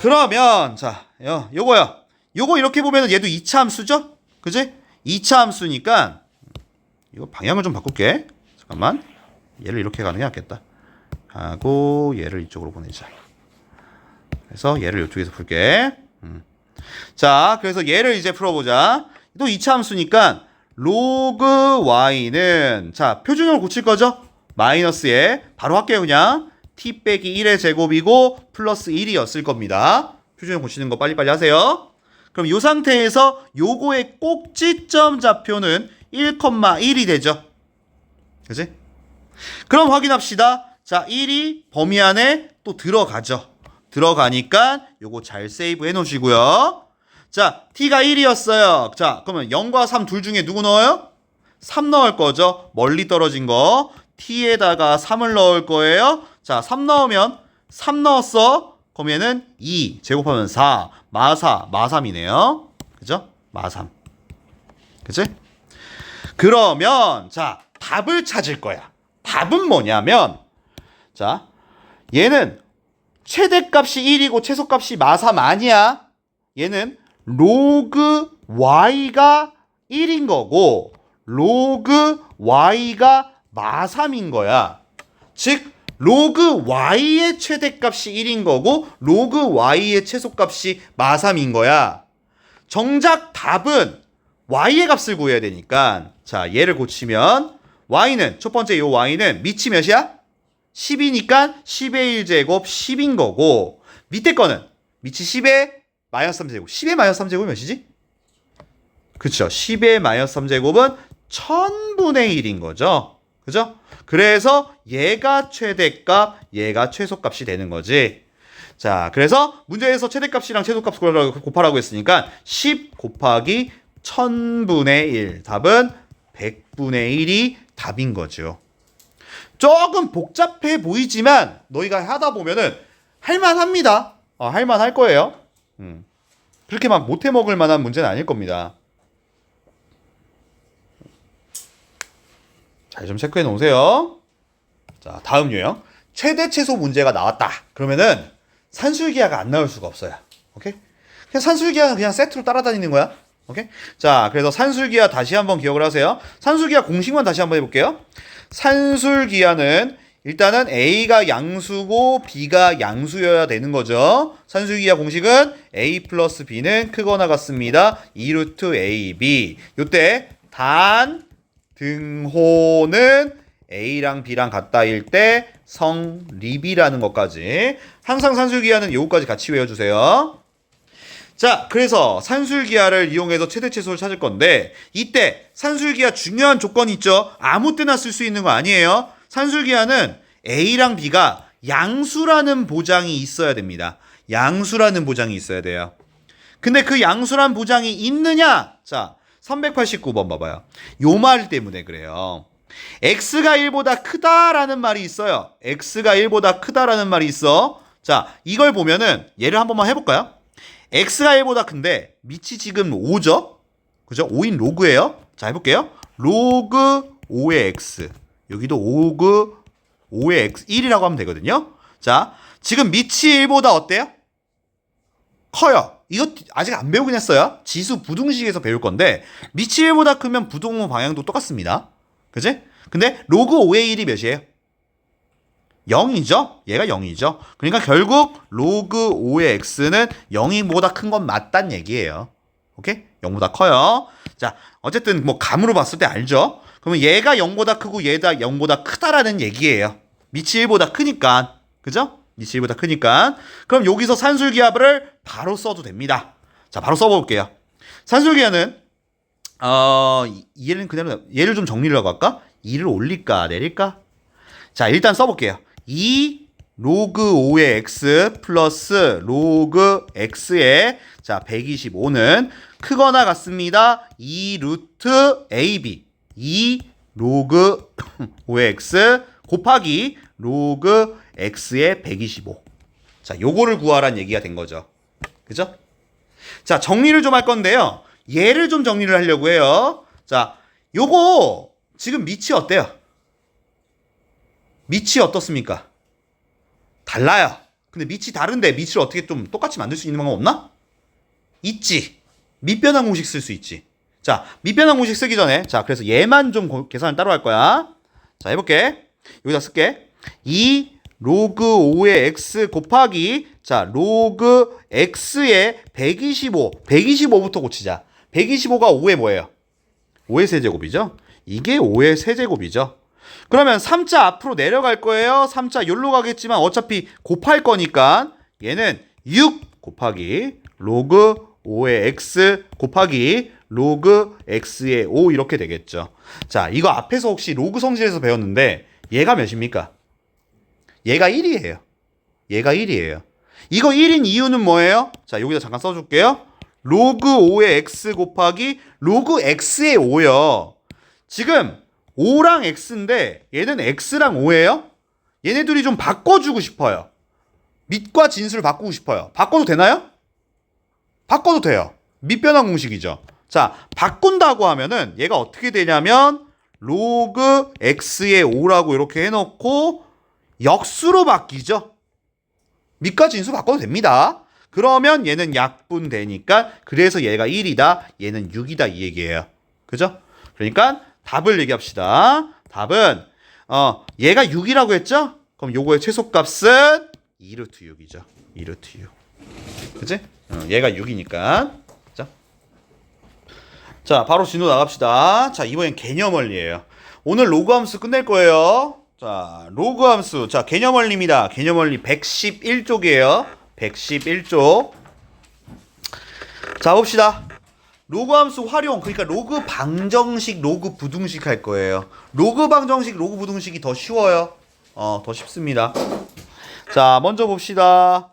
그러면 자, 요거요. 요거 이렇게 보면은 얘도 2차 함수죠? 그지? 2차 함수니까 이거 방향을 좀 바꿀게. 잠깐만. 얘를 이렇게 가는 게 낫겠다. 하고 얘를 이쪽으로 보내자. 그래서 얘를 이쪽에서 풀게. 자, 그래서 얘를 이제 풀어보자. 또 2차 함수니까 로그 y는 자, 표준형을 고칠 거죠? 마이너스에 바로 할게요. 그냥 t 빼기 1의 제곱이고 플러스 1이었을 겁니다. 표준형 고치는 거 빨리빨리 하세요. 그럼 이 상태에서 요거의 꼭지점 좌표는 1,1이 되죠. 그치? 그럼 확인합시다. 자, 1이 범위 안에 또 들어가죠. 들어가니까 요거 잘 세이브 해 놓으시고요. 자, t가 1이었어요. 자, 그러면 0과 3 둘 중에 누구 넣어요? 3 넣을 거죠. 멀리 떨어진 거. t에다가 3을 넣을 거예요. 자, 3 넣으면 3 넣었어. 그러면은 2 제곱하면 4 마4 마3이네요. 그죠? 마3. 그치? 그러면 자, 답을 찾을 거야. 답은 뭐냐면 자, 얘는 최대값이 1이고 최소값이 마3 아니야. 얘는 로그 y가 1인 거고 로그 y가 마3인 거야. 즉 로그 y의 최대값이 1인 거고 로그 y의 최소값이 마3인 거야. 정작 답은 y의 값을 구해야 되니까 자, 얘를 고치면 y는 첫 번째 요 y는 밑이 몇이야? 10이니까 10의 1제곱 10인 거고 밑에 거는 밑이 10의 마이너스 3제곱 10의 마이너스 3제곱이 몇이지? 그쵸, 10의 마이너스 3제곱은 1000분의 1인 거죠. 그죠? 그래서 얘가 최대값, 얘가 최소값이 되는 거지. 자, 그래서 문제에서 최대값이랑 최소값 곱하라고 했으니까 10 곱하기 1000분의 1 답은 100분의 1이 답인 거죠. 조금 복잡해 보이지만 너희가 하다 보면은 할만합니다. 할만할 거예요. 그렇게 막 못해 먹을 만한 문제는 아닐 겁니다. 잘 좀 체크해 놓으세요. 자, 다음 유형. 최대 최소 문제가 나왔다. 그러면은 산술기하가 안 나올 수가 없어요. 오케이? 그냥 산술기하는 그냥 세트로 따라다니는 거야. 오케이? 자, 그래서 산술기하 다시 한번 기억을 하세요. 산술기하 공식만 다시 한번 해볼게요. 산술기하는 일단은 A가 양수고 B가 양수여야 되는 거죠. 산술기하 공식은 A 플러스 B는 크거나 같습니다. 2루트 AB. 요때 단 등호는 A랑 B랑 같다일 때 성립이라는 것까지. 항상 산술기하는 요거까지 같이 외워주세요. 자, 그래서 산술기하를 이용해서 최대최소를 찾을 건데 이때 산술기하 중요한 조건이 있죠. 아무 때나 쓸 수 있는 거 아니에요. 산술기하는 A랑 B가 양수라는 보장이 있어야 됩니다. 양수라는 보장이 있어야 돼요. 근데 그 양수란 보장이 있느냐? 자, 389번 봐봐요. 요 말 때문에 그래요. x가 1보다 크다라는 말이 있어요. x가 1보다 크다라는 말이 있어. 자, 이걸 보면은 얘를 한 번만 해볼까요? x가 1보다 큰데 밑이 지금 5죠? 그죠? 5인 로그예요. 자, 해볼게요. 로그 5의 x. 여기도 로그 5의 x 1이라고 하면 되거든요. 자, 지금 밑이 1보다 어때요? 커요. 이거 아직 안 배우긴 했어요. 지수 부등식에서 배울 건데 밑이 1보다 크면 부등호 방향도 똑같습니다. 그치? 근데 로그 5의 1이 몇이에요? 0이죠? 얘가 0이죠? 그러니까 결국 로그 5의 x는 0보다 큰 건 맞단 얘기예요. 오케이? 0보다 커요. 자, 어쨌든 뭐 감으로 봤을 때 알죠? 그러면 얘가 0보다 크고 얘가 0보다 크다라는 얘기예요. 밑이 1보다 크니까. 그죠? 밑이 1보다 크니까. 그럼 여기서 산술기하를 바로 써도 됩니다. 자, 바로 써볼게요. 산술기하는 얘는 그대로 얘를 좀 정리를 하고 할까? 2를 올릴까 내릴까? 자, 일단 써볼게요. 2 로그 5의 x 플러스 로그 x의 자 125는 크거나 같습니다. 2 루트 ab 2 로그 5의 x 곱하기 로그 x의 125. 자, 요거를 구하라는 얘기가 된 거죠. 그죠? 자, 정리를 좀 할 건데요. 얘를 좀 정리를 하려고 해요. 자, 요거 지금 밑이 어때요? 밑이 어떻습니까? 달라요. 근데 밑이 다른데 밑을 어떻게 좀 똑같이 만들 수 있는 방법 없나? 있지. 밑변환 공식 쓸 수 있지. 자, 밑변환 공식 쓰기 전에 자, 그래서 얘만 좀 계산을 따로 할 거야. 자, 해볼게. 여기다 쓸게. 2 로그 5의 x 곱하기 자, 로그 x의 125. 125부터 고치자. 125가 5의 뭐예요? 5의 세제곱이죠? 이게 5의 세제곱이죠. 그러면 3자 앞으로 내려갈 거예요. 3자 여기로 가겠지만 어차피 곱할 거니까 얘는 6 곱하기 로그 5의 x 곱하기 로그 x의 5 이렇게 되겠죠. 자, 이거 앞에서 혹시 로그 성질에서 배웠는데 얘가 몇입니까? 얘가 1이에요. 얘가 1이에요. 이거 1인 이유는 뭐예요? 자, 여기다 잠깐 써줄게요. 로그 5의 x 곱하기 로그 x의 5요. 지금 5랑 x인데 얘는 x랑 5예요. 얘네들이 좀 바꿔주고 싶어요. 밑과 진수를 바꾸고 싶어요. 바꿔도 되나요? 바꿔도 돼요. 밑변환 공식이죠. 자, 바꾼다고 하면은 얘가 어떻게 되냐면 로그 x의 5라고 이렇게 해놓고 역수로 바뀌죠. 밑과 진수 바꿔도 됩니다. 그러면 얘는 약분되니까 그래서 얘가 1이다. 얘는 6이다 이 얘기예요. 그죠? 그러니까 답을 얘기합시다. 답은 얘가 6이라고 했죠? 그럼 요거의 최소값은 2루트 6이죠. 2루트 6. 그치? 얘가 6이니까. 자, 바로 진도 나갑시다. 자, 이번엔 개념 원리예요. 오늘 로그 함수 끝낼 거예요. 자, 로그 함수. 자, 개념 원리입니다. 개념 원리 111쪽이에요. 111쪽. 자, 봅시다. 로그 함수 활용. 그러니까 로그 방정식, 로그 부등식 할 거예요. 로그 방정식, 로그 부등식이 더 쉬워요. 더 쉽습니다. 자, 먼저 봅시다.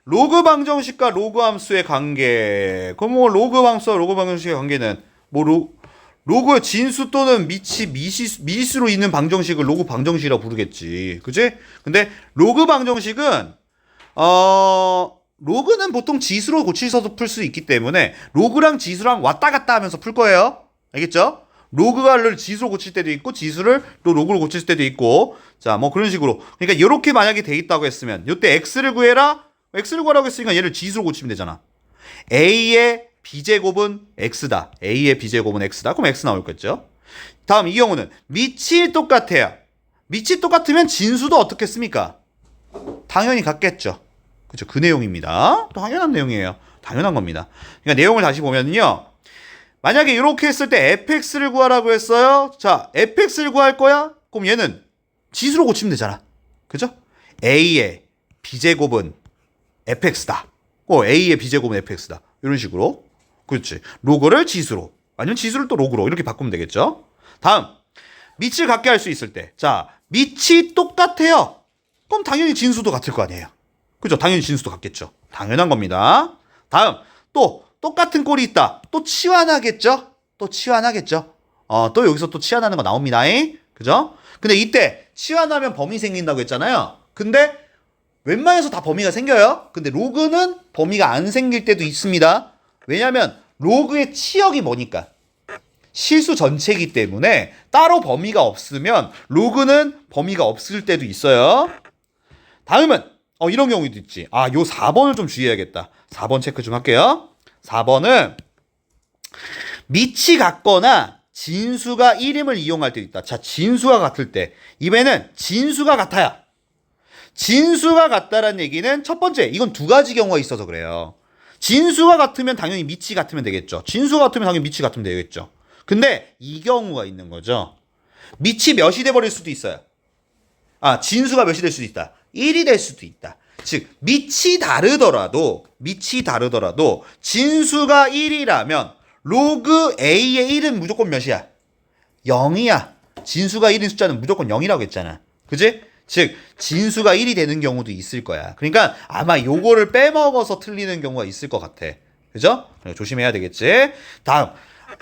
로그 방정식과 로그 함수의 관계. 그럼 뭐 로그 함수와 로그 방정식의 관계는 뭐 로그의 진수 또는 미시수로 있는 방정식을 로그 방정식이라고 부르겠지. 그치? 근데 로그 방정식은 로그는 보통 지수로 고치서도 풀 수 있기 때문에 로그랑 지수랑 왔다 갔다 하면서 풀 거예요. 알겠죠? 로그를 지수로 고칠 때도 있고 지수를 또 로그로 고칠 때도 있고 자, 뭐 그런 식으로. 그러니까 이렇게 만약에 돼 있다고 했으면 이때 x를 구해라. x를 구하라고 했으니까 얘를 지수로 고치면 되잖아. a의 b제곱은 x다. a의 b제곱은 x다. 그럼 x 나올 거죠. 다음 이 경우는 밑이 똑같아요. 밑이 똑같으면 진수도 어떻겠습니까? 당연히 같겠죠. 그렇죠. 그 내용입니다. 당연한 내용이에요. 당연한 겁니다. 그러니까 내용을 다시 보면요. 만약에 이렇게 했을 때 fx를 구하라고 했어요. 자, fx를 구할 거야? 그럼 얘는 지수로 고치면 되잖아. 그죠? a의 b제곱은 fx다. a의 b제곱은 fx다. 이런 식으로. 그렇지. 로그를 지수로. 아니면 지수를 또 로그로. 이렇게 바꾸면 되겠죠? 다음. 밑을 같게 할 수 있을 때. 자, 밑이 똑같아요. 그럼 당연히 진수도 같을 거 아니에요. 그죠? 당연히 진수도 같겠죠. 당연한 겁니다. 다음. 또 똑같은 꼴이 있다. 또 치환하겠죠? 또 치환하겠죠? 또 여기서 또 치환하는 거 나옵니다. 그죠? 근데 이때 치환하면 범위 생긴다고 했잖아요. 근데 웬만해서 다 범위가 생겨요. 근데 로그는 범위가 안 생길 때도 있습니다. 왜냐면 로그의 치역이 뭐니까? 실수 전체이기 때문에 따로 범위가 없으면 로그는 범위가 없을 때도 있어요. 다음은 이런 경우도 있지. 요 4번을 좀 주의해야겠다. 4번 체크 좀 할게요. 4번은 밑이 같거나 진수가 1임을 이용할 때 있다. 자, 진수가 같을 때. 이번에는 진수가 같아요. 진수가 같다라는 얘기는 첫 번째, 이건 두 가지 경우가 있어서 그래요. 진수가 같으면 당연히 밑이 같으면 되겠죠. 진수가 같으면 당연히 밑이 같으면 되겠죠. 근데 이 경우가 있는 거죠. 밑이 몇이 돼버릴 수도 있어요. 진수가 몇이 될 수도 있다. 1이 될 수도 있다. 즉 밑이 다르더라도 진수가 1이라면 로그 a의 1은 무조건 몇이야? 0이야. 진수가 1인 숫자는 무조건 0이라고 했잖아. 그지? 즉 진수가 1이 되는 경우도 있을 거야. 그러니까 아마 요거를 빼먹어서 틀리는 경우가 있을 것 같아. 그죠? 조심해야 되겠지. 다음.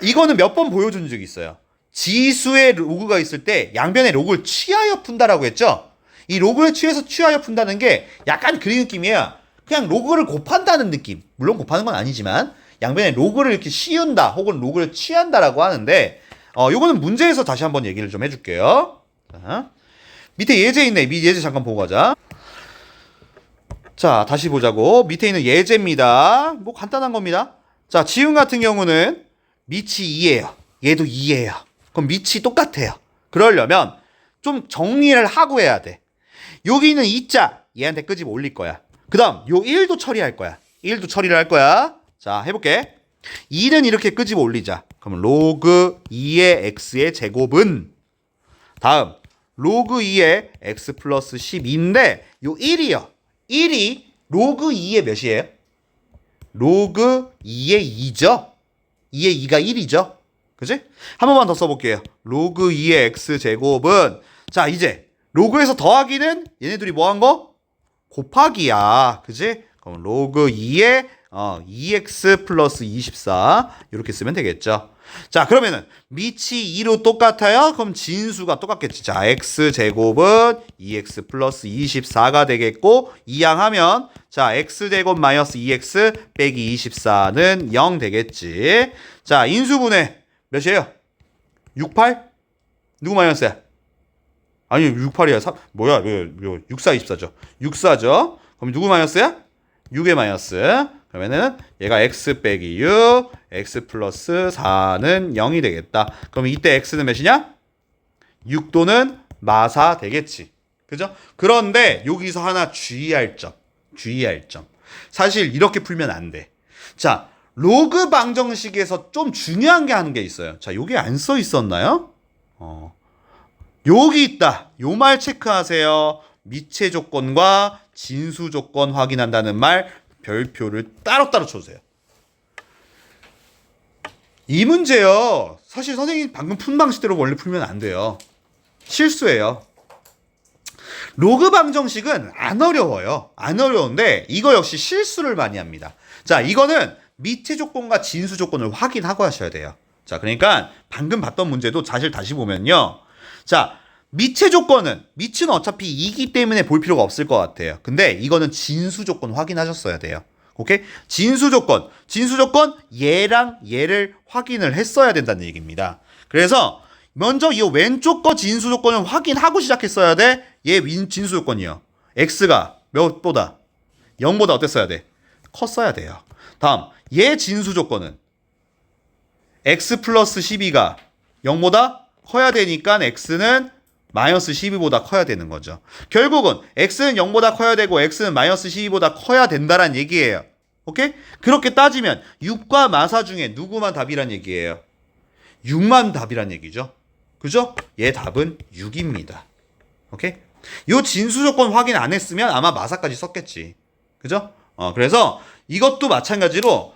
이거는 몇 번 보여준 적이 있어요. 지수의 로그가 있을 때 양변의 로그를 취하여 푼다라고 했죠? 이 로그를 취하여 푼다는 게 약간 그런 느낌이에요. 그냥 로그를 곱한다는 느낌. 물론 곱하는 건 아니지만 양변에 로그를 이렇게 씌운다 혹은 로그를 취한다라고 하는데 요거는 문제에서 다시 한번 얘기를 좀 해줄게요. 자, 밑에 예제 있네. 예제 잠깐 보고 가자. 자, 다시 보자고. 밑에 있는 예제입니다. 뭐 간단한 겁니다. 자, 지금 같은 경우는 밑이 2예요. 얘도 2예요. 그럼 밑이 똑같아요. 그러려면 좀 정리를 하고 해야 돼. 여기 있는 2자 얘한테 끄집어 올릴 거야. 그 다음 요 1도 처리할 거야. 1도 처리를 할 거야. 자, 해볼게. 2는 이렇게 끄집어 올리자. 그러면 로그 2의 x의 제곱은 다음 로그 2의 x 플러스 12인데 요 1이요. 1이 로그 2의 몇이에요? 로그 2의 2죠? 2의 2가 1이죠? 그치? 한 번만 더 써볼게요. 로그 2의 x제곱은 자, 이제 로그에서 더하기는 얘네들이 뭐 한 거? 곱하기야. 그치? 그럼 로그 2의 2x 플러스 24 이렇게 쓰면 되겠죠. 자, 그러면은 밑이 2로 똑같아요? 그럼 진수가 똑같겠지. 자, x제곱은 2x 플러스 24가 되겠고 이항하면 자, x제곱 마이너스 2x 빼기 24는 0 되겠지. 자, 인수분해 몇이에요? 68? 누구 마이너스야? 아니 68이야. 뭐야? 64, 24죠. 64죠. 그럼 누구 마이너스야? 6의 마이너스. 그러면은 얘가 x 빼기 6, x 플러스 4는 0이 되겠다. 그럼 이때 x는 몇이냐? 6도는 마사 되겠지. 그죠? 그런데 여기서 하나 주의할 점. 사실 이렇게 풀면 안 돼. 자, 로그 방정식에서 좀 중요한 게 하는 게 있어요. 자, 여기 안 써 있었나요? 여기 있다. 요 말 체크하세요. 미체 조건과 진수 조건 확인한다는 말 별표를 따로따로 쳐주세요. 이 문제요. 사실 선생님이 방금 푼 방식대로 원래 풀면 안 돼요. 실수예요. 로그 방정식은 안 어려워요. 안 어려운데 이거 역시 실수를 많이 합니다. 자, 이거는 미체 조건과 진수 조건을 확인하고 하셔야 돼요. 자, 그러니까 방금 봤던 문제도 사실 다시 보면요. 자, 미체 조건은 미치는 어차피 2기 때문에 볼 필요가 없을 것 같아요. 근데 이거는 진수 조건 확인하셨어야 돼요. 오케이? 진수 조건 얘랑 얘를 확인을 했어야 된다는 얘기입니다. 그래서 먼저 이 왼쪽 거 진수 조건을 확인하고 시작했어야 돼. 얘 진수 조건이요. x가 몇보다 0보다 어땠어야 돼? 컸어야 돼요. 다음 얘 진수 조건은 x 플러스 12가 0보다 커야 되니까 x는 마이너스 12보다 커야 되는 거죠. 결국은 x는 0보다 커야 되고 x는 마이너스 12보다 커야 된다는 얘기예요. 오케이? 그렇게 따지면 6과 마사 중에 누구만 답이란 얘기예요? 6만 답이란 얘기죠. 그죠? 얘 답은 6입니다. 오케이? 요 진수 조건 확인 안 했으면 아마 마사까지 썼겠지. 그죠? 그래서 이것도 마찬가지로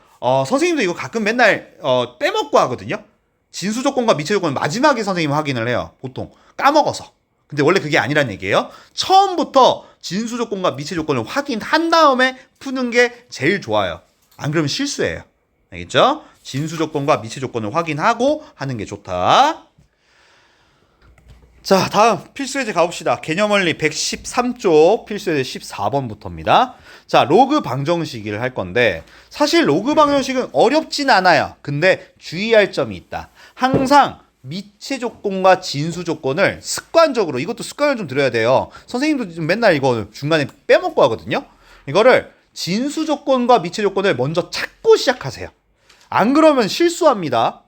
선생님도 이거 가끔 맨날 빼먹고 하거든요. 진수 조건과 미체 조건을 마지막에 선생님 확인을 해요. 보통 까먹어서. 근데 원래 그게 아니란 얘기예요. 처음부터 진수 조건과 미체 조건을 확인한 다음에 푸는 게 제일 좋아요. 안 그러면 실수예요. 알겠죠? 진수 조건과 미체 조건을 확인하고 하는 게 좋다. 자, 다음 필수예제 가봅시다. 개념원리 113쪽 필수예제 14번부터입니다. 자, 로그 방정식을 할 건데 사실 로그 방정식은 어렵진 않아요. 근데 주의할 점이 있다. 항상 미체 조건과 진수 조건을 습관적으로, 이것도 습관을 좀 들여야 돼요. 선생님도 좀 맨날 이거 중간에 빼먹고 하거든요. 이거를 진수 조건과 미체 조건을 먼저 찾고 시작하세요. 안 그러면 실수합니다.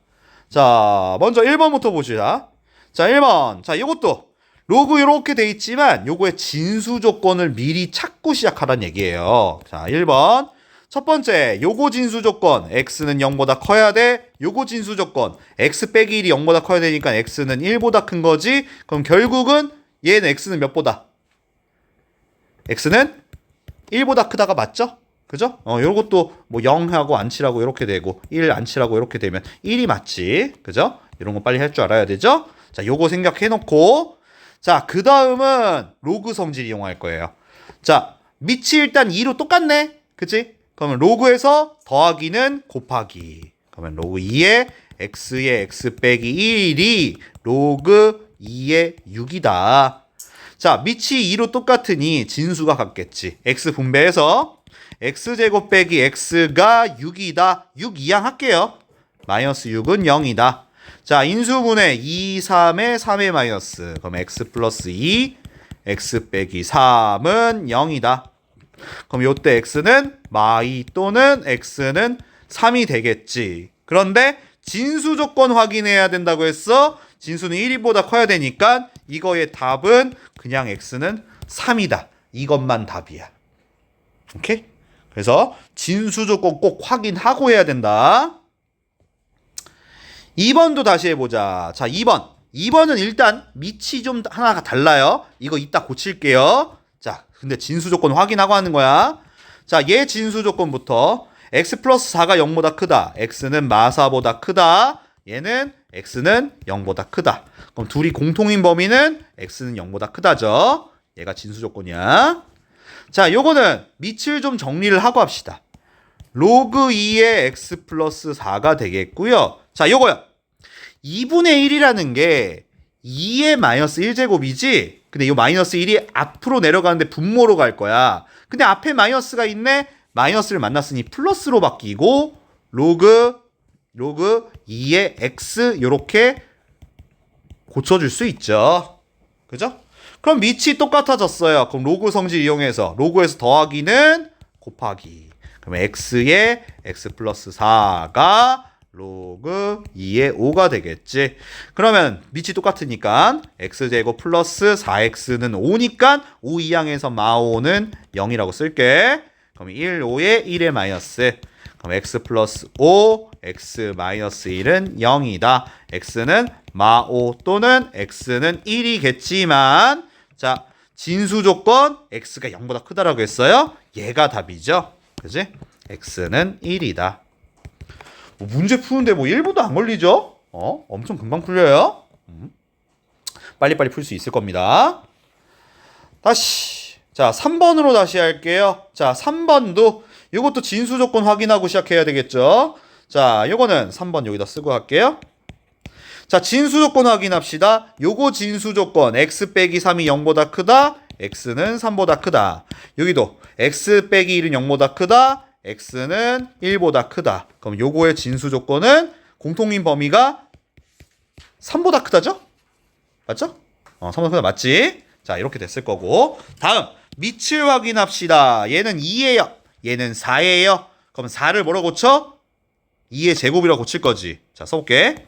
자, 먼저 1번부터 보시자. 자, 1번. 자, 이것도 로그 이렇게 돼 있지만 요거의 진수 조건을 미리 찾고 시작하란 얘기예요. 자, 1번. 첫 번째, 요거 진수 조건 x는 0보다 커야 돼. 요거 진수 조건 x 빼기 1이 0보다 커야 되니까 x는 1보다 큰 거지. 그럼 결국은 얘는 x는 몇 보다? x는 1보다 크다가 맞죠? 그죠? 요것도 뭐 0하고 안 칠하고 이렇게 되고 1 안 칠하고 이렇게 되면 1이 맞지. 그죠? 이런 거 빨리 할 줄 알아야 되죠? 자, 요거 생각해 놓고 자, 그 다음은 로그 성질 이용할 거예요. 자, 밑이 일단 2로 똑같네. 그치? 그러면 로그에서 더하기는 곱하기. 그러면 로그 2에 x의 x 빼기 1이 로그 2의 6이다. 자, 밑이 2로 똑같으니 진수가 같겠지. x 분배해서 x제곱 빼기 x가 6이다. 6 이항 할게요. 마이너스 6은 0이다. 자, 인수분해 2, 3에 3의 마이너스. 그럼 x 플러스 2, x 빼기 3은 0이다. 그럼 요때 x는 마이 또는 x는 3이 되겠지. 그런데 진수 조건 확인해야 된다고 했어. 진수는 1보다 커야 되니까 이거의 답은 그냥 x는 3이다. 이것만 답이야. 오케이? 그래서 진수 조건 꼭 확인하고 해야 된다. 2번도 다시 해보자. 자, 2번. 2번은 일단 밑이 좀 하나가 달라요. 이거 이따 고칠게요. 자, 근데 진수 조건 확인하고 하는 거야. 자, 얘 진수 조건부터 x 플러스 4가 0보다 크다. x는 마사보다 크다. 얘는 x는 0보다 크다. 그럼 둘이 공통인 범위는 x는 0보다 크다죠. 얘가 진수 조건이야. 자, 요거는 밑을 좀 정리를 하고 합시다. 로그 2의 x 플러스 4가 되겠고요. 자, 요거요. 2분의 1이라는 게 2의 마이너스 1제곱이지. 근데 이 마이너스 1이 앞으로 내려가는데 분모로 갈 거야. 근데 앞에 마이너스가 있네. 마이너스를 만났으니 플러스로 바뀌고 로그 2의 x 요렇게 고쳐줄 수 있죠. 그죠? 그럼 밑이 똑같아졌어요. 그럼 로그 성질 이용해서 로그에서 더하기는 곱하기. 그럼 x의 x 플러스 4가 로그 2의 5가 되겠지. 그러면 밑이 똑같으니까 x제곱 플러스 4x는 5니까 5 이항에서 마오는 0이라고 쓸게. 그럼 1, 5에 1의 마이너스. 그럼 x 플러스 5, x 마이너스 1은 0이다. x는 마5 또는 x는 1이겠지만 자, 진수 조건 x가 0보다 크다라고 했어요. 얘가 답이죠. 그지? x는 1이다. 뭐 문제 푸는데 뭐 1분도 안 걸리죠? 엄청 금방 풀려요. 빨리빨리 풀 수 있을 겁니다. 다시. 자, 3번으로 다시 할게요. 자, 3번도 이것도 진수 조건 확인하고 시작해야 되겠죠? 자, 요거는 3번 여기다 쓰고 할게요. 자, 진수 조건 확인합시다. 요거 진수 조건 x 빼기 3이 0보다 크다. x는 3보다 크다. 여기도 x 빼기 1은 0보다 크다. x는 1보다 크다. 그럼 요거의 진수 조건은 공통인 범위가 3보다 크다죠? 맞죠? 3보다 크다 맞지? 자, 이렇게 됐을 거고. 다음 밑을 확인합시다. 얘는 2예요. 얘는 4예요. 그럼 4를 뭐라고 고쳐? 2의 제곱이라고 고칠 거지. 자, 써볼게.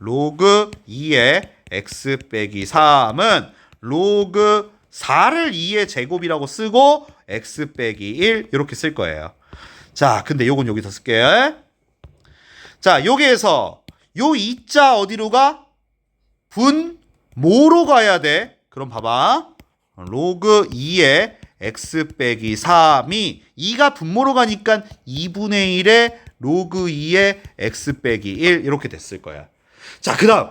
로그 2의 x 빼기 3은 로그 4를 2의 제곱이라고 쓰고 x 빼기 1 이렇게 쓸 거예요. 자, 근데 요건 여기서 쓸게요. 자, 여기에서 요 2자 어디로 가? 분모로 가야 돼. 그럼 봐봐. 로그 2의 x 빼기 3이 2가 분모로 가니까 2분의 1의 로그 2의 x 빼기 1 이렇게 됐을 거야. 자, 그 다음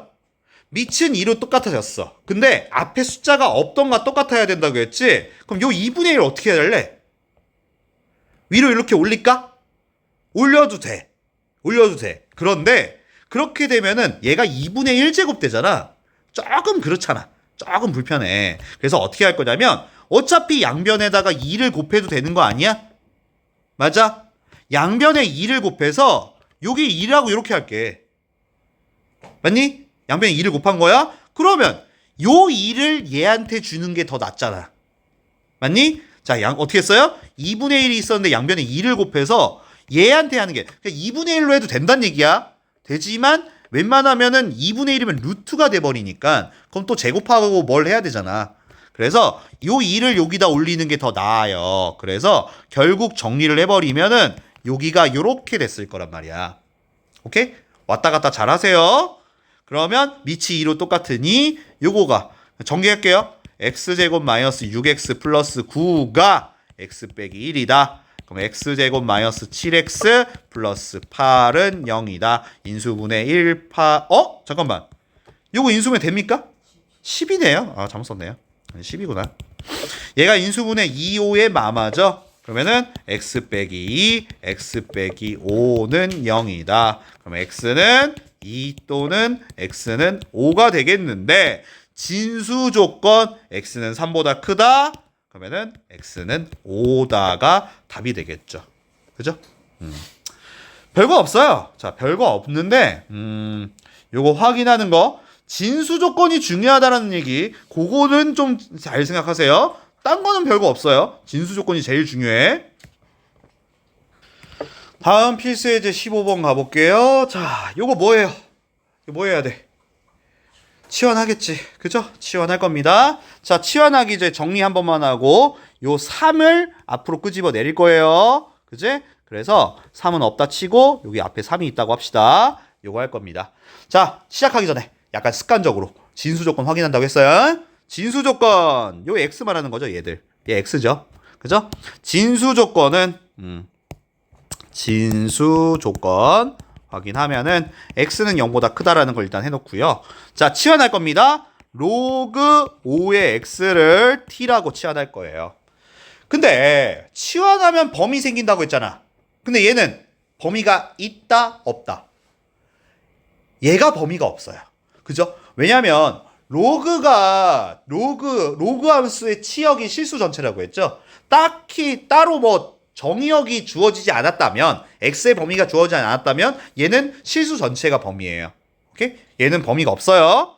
밑은 2로 똑같아졌어. 근데 앞에 숫자가 없던가 똑같아야 된다고 했지? 그럼 요 2분의 1 어떻게 해야 될래? 위로 이렇게 올릴까? 올려도 돼. 올려도 돼. 그런데 그렇게 되면은 얘가 2분의 1제곱 되잖아. 조금 그렇잖아. 조금 불편해. 그래서 어떻게 할 거냐면 어차피 양변에다가 2를 곱해도 되는 거 아니야? 맞아? 양변에 2를 곱해서 여기 2라고 이렇게 할게. 맞니? 양변에 2를 곱한 거야? 그러면 요 2를 얘한테 주는 게 더 낫잖아. 맞니? 자, 어떻게 써요? 2분의 1이 있었는데 양변에 2를 곱해서 얘한테 하는 게 그러니까 2분의 1로 해도 된다는 얘기야. 되지만 웬만하면은 2분의 1이면 루트가 돼버리니까 그럼 또 제곱하고 뭘 해야 되잖아. 그래서 요 2를 여기다 올리는 게 더 나아요. 그래서 결국 정리를 해버리면은 여기가 요렇게 됐을 거란 말이야. 오케이? 왔다 갔다 잘 하세요. 그러면 밑이 2로 똑같으니 요거가 정리할게요. x제곱 마이너스 6x 플러스 9가 x 빼기 1이다. 그럼 x제곱 마이너스 7x 플러스 8은 0이다. 인수분해 1, 8. 잠깐만. 요거 인수분해 됩니까? 10이네요. 아, 잘못 썼네요. 10이구나. 얘가 인수분해 2, 5의 마마죠. 그러면은 x 빼기 2, x 빼기 5는 0이다. 그럼 x는 2 또는 x는 5가 되겠는데 진수 조건 x는 3보다 크다. 그러면은 x는 5다가 답이 되겠죠. 그죠? 별거 없어요. 자, 별거 없는데 요거 확인하는 거 진수 조건이 중요하다라는 얘기 그거는 좀 잘 생각하세요. 딴 거는 별거 없어요. 진수 조건이 제일 중요해. 다음 필수 예제 15번 가볼게요. 자, 요거 뭐예요? 뭐 해야 돼? 치환하겠지. 그죠? 치환할 겁니다. 자, 치환하기 이제 정리 한 번만 하고 요 3을 앞으로 끄집어 내릴 거예요. 그지? 그래서 3은 없다 치고 여기 앞에 3이 있다고 합시다. 요거 할 겁니다. 자, 시작하기 전에 약간 습관적으로 진수 조건 확인한다고 했어요. 진수 조건. 요 x 말하는 거죠, 얘들. 얘 x죠. 그죠? 진수 조건은 진수 조건 확인하면은 x는 0보다 크다라는 걸 일단 해놓고요. 자, 치환할 겁니다. 로그 5의 x를 t라고 치환할 거예요. 근데 치환하면 범위 생긴다고 했잖아. 근데 얘는 범위가 있다 없다. 얘가 범위가 없어요. 그죠? 왜냐면 로그가 로그 함수의 치역이 실수 전체라고 했죠. 딱히 따로 뭐 정의역이 주어지지 않았다면 x의 범위가 주어지지 않았다면 얘는 실수 전체가 범위예요. 오케이? 얘는 범위가 없어요.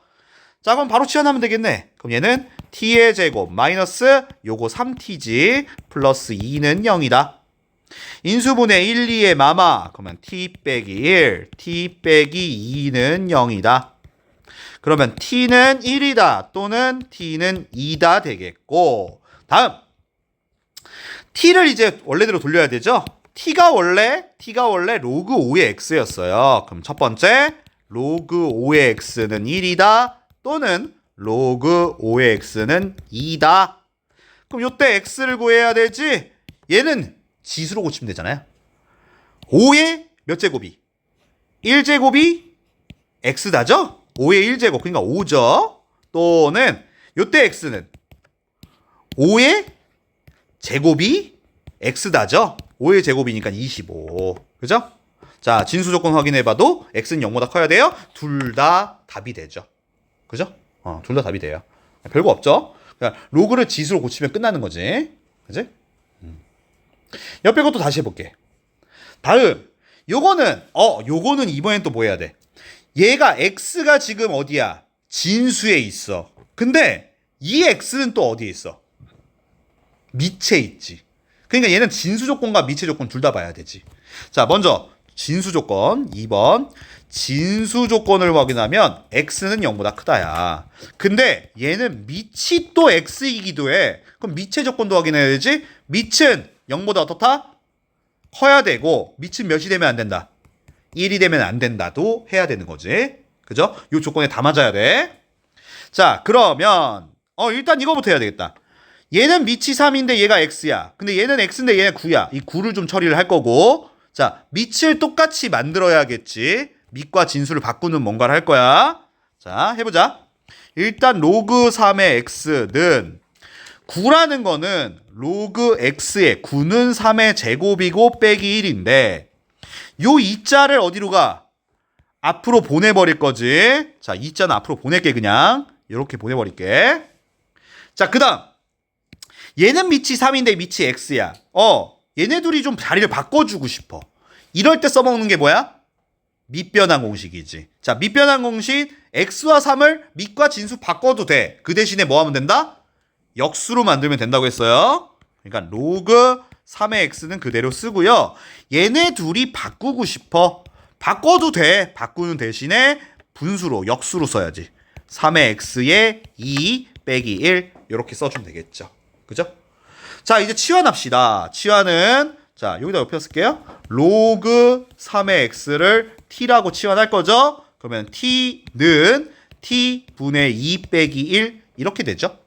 자, 그럼 바로 치환하면 되겠네. 그럼 얘는 t의 제곱 마이너스 요거 3t지 플러스 2는 0이다. 인수분해 1, 2의 마마. 그러면 t 빼기 1, t 빼기 2는 0이다. 그러면 t는 1이다 또는 t는 2다 되겠고, 다음 t를 이제 원래대로 돌려야 되죠. t가 원래 로그 5의 x였어요. 그럼 첫 번째 로그 5의 x는 1이다 또는 로그 5의 x는 2다. 그럼 요때 x를 구해야 되지. 얘는 지수로 고치면 되잖아요. 5의 몇 제곱이? 1제곱이 x다죠? 5의 1제곱, 그러니까 5죠. 또는 요때 x는 5의 제곱이 x다죠? 5의 제곱이니까 25. 그죠? 자, 진수 조건 확인해봐도 x는 0보다 커야 돼요. 둘 다 답이 되죠. 그죠? 둘 다 답이 돼요. 별거 없죠? 그러니까 로그를 지수로 고치면 끝나는 거지. 그지? 옆에 것도 다시 해볼게. 다음, 요거는 이번엔 또 뭐 해야 돼? 얘가 x가 지금 어디야? 진수에 있어. 근데 이 x는 또 어디에 있어? 밑에 있지. 그러니까 얘는 진수 조건과 미체 조건 둘 다 봐야 되지. 자, 먼저 진수 조건 2번. 진수 조건을 확인하면 x는 0보다 크다야. 근데 얘는 밑이 또 x이기도 해. 그럼 밑의 조건도 확인해야 되지? 밑은 0보다 어떻다? 커야 되고 밑은 몇이 되면 안 된다? 1이 되면 안 된다도 해야 되는 거지. 그죠? 요 조건에 다 맞아야 돼. 자, 그러면 일단 이거부터 해야 되겠다. 얘는 밑이 3인데 얘가 x야. 근데 얘는 x인데 얘는 9야. 이 9를 좀 처리를 할 거고. 자, 밑을 똑같이 만들어야겠지. 밑과 진수를 바꾸는 뭔가를 할 거야. 자, 해보자. 일단 로그 3의 x는 9라는 거는 로그 x의 9는 3의 제곱이고 빼기 1인데 요 2자를 어디로 가? 앞으로 보내버릴 거지. 자, 2자는 앞으로 보낼게 그냥. 이렇게 보내버릴게. 자, 그 다음 얘는 밑이 3인데 밑이 x야. 얘네 둘이 좀 자리를 바꿔주고 싶어. 이럴 때 써먹는 게 뭐야? 밑변환 공식이지. 자, 밑변환 공식 x와 3을 밑과 진수 바꿔도 돼. 그 대신에 뭐 하면 된다? 역수로 만들면 된다고 했어요. 그러니까 로그 3의 x는 그대로 쓰고요. 얘네 둘이 바꾸고 싶어. 바꿔도 돼. 바꾸는 대신에 분수로 역수로 써야지. 3의 x에 2 빼기 1 이렇게 써주면 되겠죠. 그죠? 자, 이제 치환합시다. 치환은 자, 여기다 옆에 쓸게요. 로그 3의 x를 t라고 치환할 거죠? 그러면 t는 t분의 2 빼기 1 이렇게 되죠.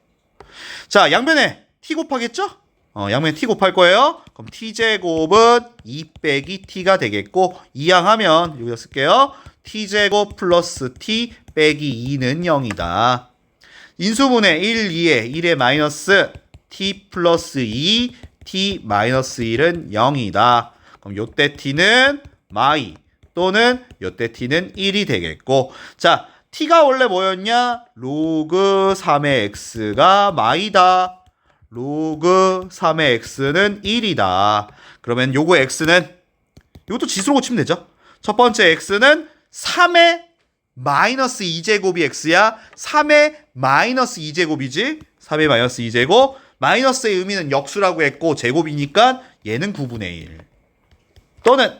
자, 양변에 t 곱하겠죠? 양변에 t 곱할 거예요. 그럼 t제곱은 2 빼기 t가 되겠고 이항하면 여기다 쓸게요. t제곱 플러스 t 빼기 2는 0이다. 인수분해 1, 2에 1에 마이너스 t 플러스 2 t 마이너스 1은 0이다. 그럼 요때 t는 마이 또는 요때 t는 1이 되겠고 자, t가 원래 뭐였냐? 로그 3의 x가 마이다. 로그 3의 x는 1이다. 그러면 요거 x는 요것도 지수로 고치면 되죠. 첫 번째 x는 3의 마이너스 2제곱이 x야. 3의 마이너스 2제곱이지. 3의 마이너스 2제곱. 마이너스의 의미는 역수라고 했고 제곱이니까 얘는 9분의 1. 또는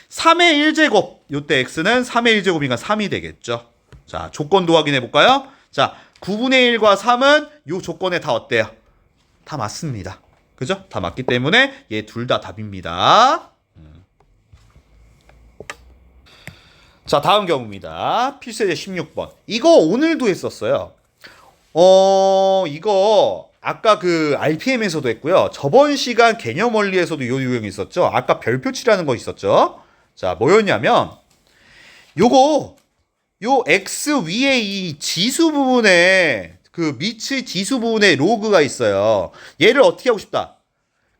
3의 1제곱. 요때 x는 3의 1제곱이니까 3이 되겠죠. 자, 조건도 확인해 볼까요? 자, 9분의 1과 3은 요 조건에 다 어때요? 다 맞습니다. 그죠? 다 맞기 때문에 얘 둘 다 답입니다. 자, 다음 경우입니다. 필수제 16번. 이거 오늘도 했었어요. 이거 아까 그 RPM에서도 했고요. 저번 시간 개념 원리에서도 요 유형이 있었죠. 아까 별표치라는 거 있었죠. 자, 뭐였냐면 요거 요 x 위에 이 지수 부분에 그 밑의 지수 부분에 로그가 있어요. 얘를 어떻게 하고 싶다?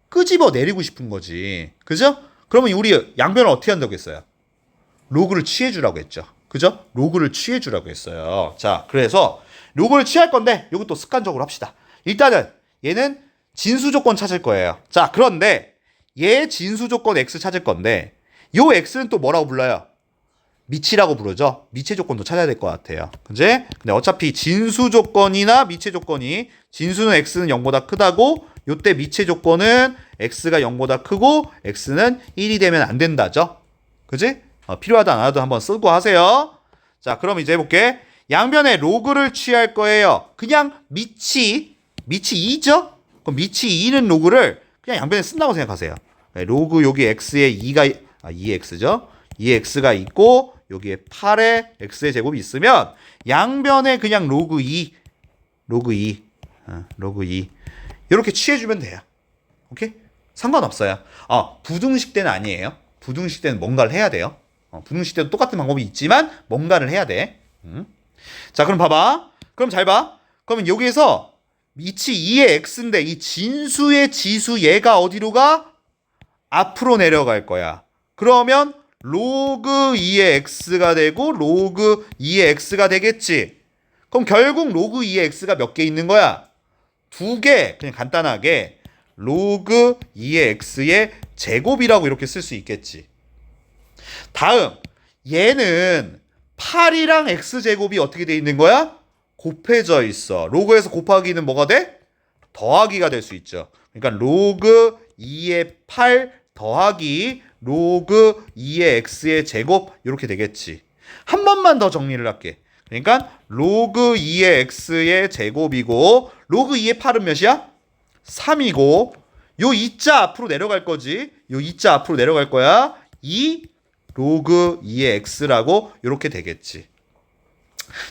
끄집어 내리고 싶은 거지. 그죠? 그러면 우리 양변을 어떻게 한다고 했어요? 로그를 취해주라고 했죠. 그죠? 로그를 취해주라고 했어요. 자, 그래서 로그를 취할 건데 이것도 습관적으로 합시다. 일단은 얘는 진수 조건 찾을 거예요. 자, 그런데 얘 진수 조건 x 찾을 건데 요 x는 또 뭐라고 불러요? 밑이라고 부르죠. 밑의 조건도 찾아야 될 것 같아요. 그지? 근데 어차피 진수 조건이나 밑의 조건이 진수는 x는 0보다 크다고 요때 밑의 조건은 x가 0보다 크고 x는 1이 되면 안 된다죠. 그지? 필요하다 안 하도 한번 쓰고 하세요. 자, 그럼 이제 해볼게. 양변에 로그를 취할 거예요. 그냥 밑이 2죠? 그럼 밑이 2는 로그를 그냥 양변에 쓴다고 생각하세요. 로그 여기 x에 2x죠? 2x가 있고 여기에 8의 x의 제곱이 있으면 양변에 그냥 로그 2 이렇게 취해주면 돼요. 오케이? 상관없어요. 부등식 때는 아니에요. 부등식 때는 뭔가를 해야 돼요. 부등식 때도 똑같은 방법이 있지만 뭔가를 해야 돼. 자, 그럼 봐봐. 그럼 잘 봐. 그러면 여기에서 밑이 2의 x인데 이 진수의 지수 얘가 어디로 가? 앞으로 내려갈 거야. 그러면 로그 2의 x가 되고 로그 2의 x가 되겠지. 그럼 결국 로그 2의 x가 몇 개 있는 거야? 2개. 그냥 간단하게 로그 2의 x의 제곱이라고 이렇게 쓸 수 있겠지. 다음 얘는 8이랑 x제곱이 어떻게 돼 있는 거야? 곱해져 있어. 로그에서 곱하기는 뭐가 돼? 더하기가 될 수 있죠. 그러니까 로그 2의 8 더하기 로그 2의 x의 제곱 이렇게 되겠지. 한 번만 더 정리를 할게. 그러니까 로그 2의 x의 제곱이고 로그 2의 8은 몇이야? 3이고 요 2자 앞으로 내려갈 거지. 요 2자 앞으로 내려갈 거야. 2 로그 2의 x라고 이렇게 되겠지.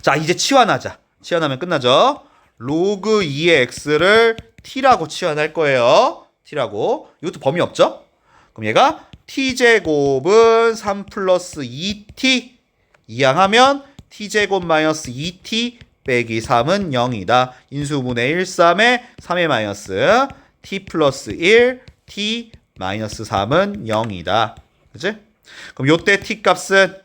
자, 이제 치환하자. 치환하면 끝나죠. 로그 2의 x를 t라고 치환할 거예요. t라고. 이것도 범위 없죠? 그럼 얘가 t제곱은 3 플러스 2t 이항하면 t제곱 마이너스 2t 빼기 3은 0이다. 인수분해 1, 3에 3의 마이너스 t 플러스 1, t 마이너스 3은 0이다. 그치? 그럼 요때 t 값은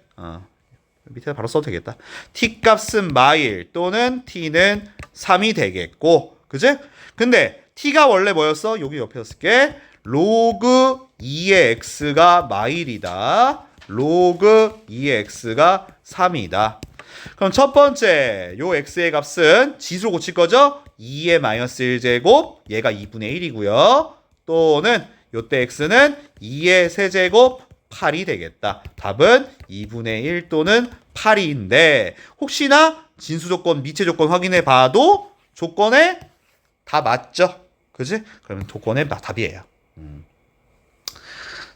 밑에 바로 써도 되겠다. t 값은 마일 또는 t는 3이 되겠고, 그치? 근데 t가 원래 뭐였어? 여기 옆에 쓸게. 로그 2의 x가 마일이다. 로그 2의 x가 3이다. 그럼 첫 번째 요 x의 값은 지수로 고칠 거죠? 2의 마이너스 1제곱 얘가 2분의 1이고요. 또는 요때 x는 2의 세제곱 8이 되겠다. 답은 2분의 1 또는 8인데 혹시나 진수 조건, 미체 조건 확인해 봐도 조건에 다 맞죠? 그지? 그러면 조건에 답이에요.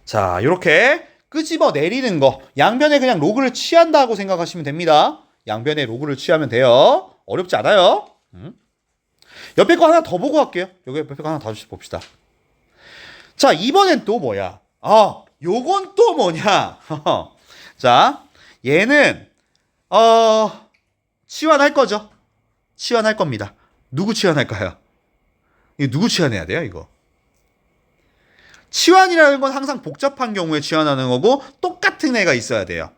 자, 요렇게 끄집어 내리는 거. 양변에 그냥 로그를 취한다고 생각하시면 됩니다. 양변에 로그를 취하면 돼요. 어렵지 않아요. 옆에 거 하나 더 보고 갈게요. 여기 옆에 거 하나 더 봅시다. 자, 이번엔 또 뭐야? 요건 또 뭐냐? 자, 얘는 치환할 거죠. 치환할 겁니다. 누구 치환할까요? 이거 누구 치환해야 돼요, 이거? 치환이라는 건 항상 복잡한 경우에 치환하는 거고 똑같은 애가 있어야 돼요.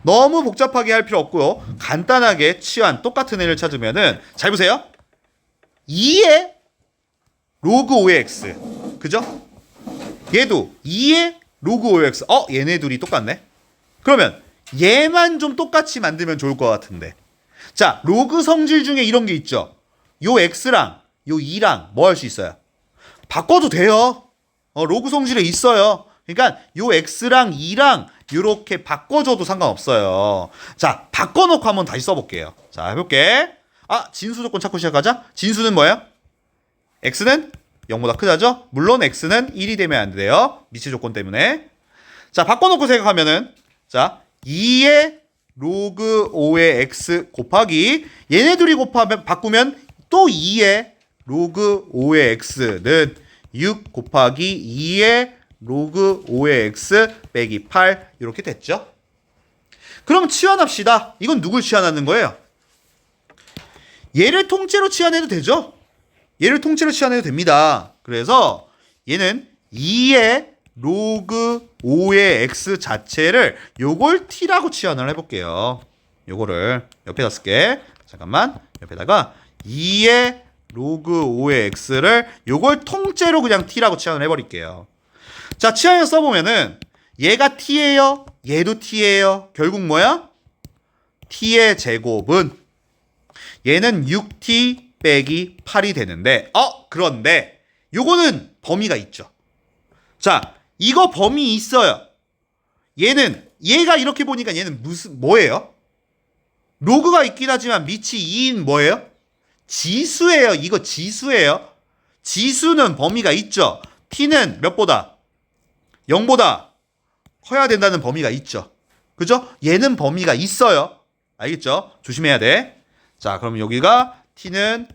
너무 복잡하게 할 필요 없고요. 간단하게 치환 똑같은 애를 찾으면은 잘 보세요. 2의 로그 5의 x. 그죠? 얘도 2의 로그 5의 x. 얘네 둘이 똑같네. 그러면 얘만 좀 똑같이 만들면 좋을 것 같은데. 자, 로그 성질 중에 이런 게 있죠. 요 x랑 요 2랑 뭐 할 수 있어요? 바꿔도 돼요. 로그 성질에 있어요. 그러니까 요 x랑 2랑 이렇게 바꿔줘도 상관없어요. 자, 바꿔놓고 한번 다시 써볼게요. 자, 해볼게. 진수 조건 찾고 시작하자. 진수는 뭐예요? x는 0보다 크다죠? 물론 x는 1이 되면 안 돼요. 미치 조건 때문에. 자, 바꿔놓고 생각하면은 자, 2의 로그 5의 x 곱하기 얘네 둘이 바꾸면 또 2의 로그 5의 x는 6 곱하기 2의 로그 5의 x 빼기 8 이렇게 됐죠? 그럼 치환합시다. 이건 누굴 치환하는 거예요? 얘를 통째로 치환해도 되죠? 얘를 통째로 치환해도 됩니다. 그래서 얘는 2의 로그 5의 x 자체를 요걸 t라고 치환을 해볼게요. 요거를 옆에다 쓸게. 잠깐만. 옆에다가 2의 로그 5의 x를 요걸 통째로 그냥 t라고 치환을 해버릴게요. 자, 치환해서 써보면은 얘가 t예요. 얘도 t예요. 결국 뭐야? t의 제곱은 얘는 6t 빼기 8이 되는데 그런데 요거는 범위가 있죠. 자, 이거 범위 있어요. 얘가 이렇게 보니까 얘는 뭐예요? 로그가 있긴 하지만 밑이 2인 뭐예요? 지수예요. 이거 지수예요. 지수는 범위가 있죠. t는 몇보다? 0보다 커야 된다는 범위가 있죠. 그죠? 얘는 범위가 있어요. 알겠죠? 조심해야 돼. 자, 그럼 여기가 t는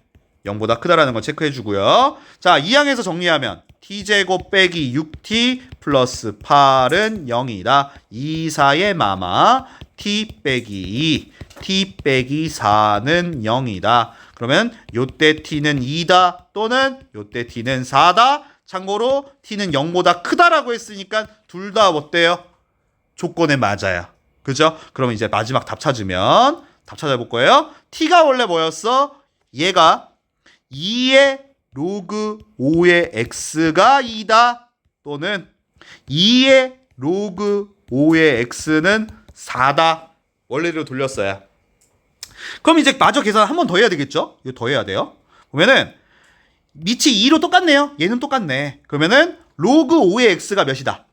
0보다 크다라는 걸 체크해 주고요. 자, 2항에서 정리하면 t제곱 빼기 6t 플러스 8은 0이다. 2, 4의 마마 t 빼기 2, t 빼기 4는 0이다. 그러면 요때 t는 2다 또는 요때 t는 4다. 참고로 t는 0보다 크다라고 했으니까 둘 다 어때요? 조건에 맞아요. 그죠? 그러면 이제 마지막 답 찾아볼 거예요. t가 원래 뭐였어? 얘가 2의 로그 5의 x가 2다 또는 2의 로그 5의 x는 4다. 원래대로 돌렸어요. 그럼 이제 마저 계산 한 번 더 해야 되겠죠? 이거 더 해야 돼요. 보면은 밑이 2로 똑같네요. 얘는 똑같네. 그러면은 로그 5의 x가 몇이다?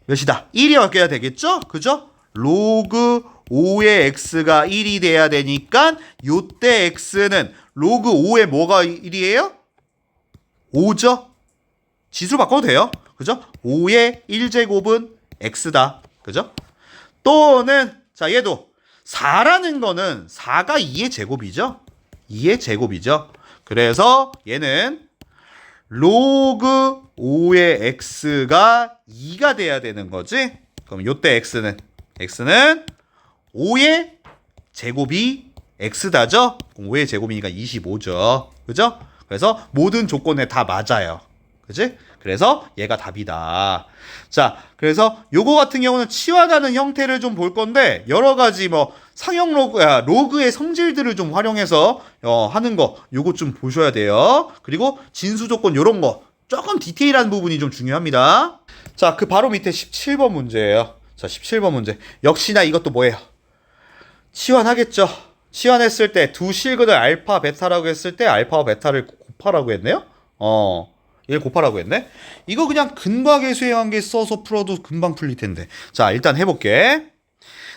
몇이다? 1이 어깨야 되겠죠? 그죠? 로그 5의 x가 1이 돼야 되니까 요때 x는 로그 5의 뭐가 1이에요? 5죠? 지수로 바꿔도 돼요. 그죠? 5의 1제곱은 x다. 그죠? 또는 자 얘도 4라는 거는 4가 2의 제곱이죠. 2의 제곱이죠. 그래서 얘는 로그 5의 x가 2가 돼야 되는 거지. 그럼 요때 x는 5의 제곱이 x다죠. 그럼 5의 제곱이니까 25죠. 그죠? 그래서 모든 조건에 다 맞아요. 그지? 그래서 얘가 답이다. 자, 그래서 요거 같은 경우는 치환하는 형태를 좀 볼 건데 여러 가지 뭐 상형 로그의 성질들을 좀 활용해서 하는 거 요거 좀 보셔야 돼요. 그리고 진수 조건 요런 거 조금 디테일한 부분이 좀 중요합니다. 자, 그 바로 밑에 17번 문제예요. 자, 17번 문제. 역시나 이것도 뭐예요? 치환하겠죠. 치환했을 때 두 실근을 알파, 베타라고 했을 때 알파와 베타를 곱하라고 했네요. 얘를 곱하라고 했네. 이거 그냥 근과계수의 관계 써서 풀어도 금방 풀릴 텐데. 자, 일단 해볼게.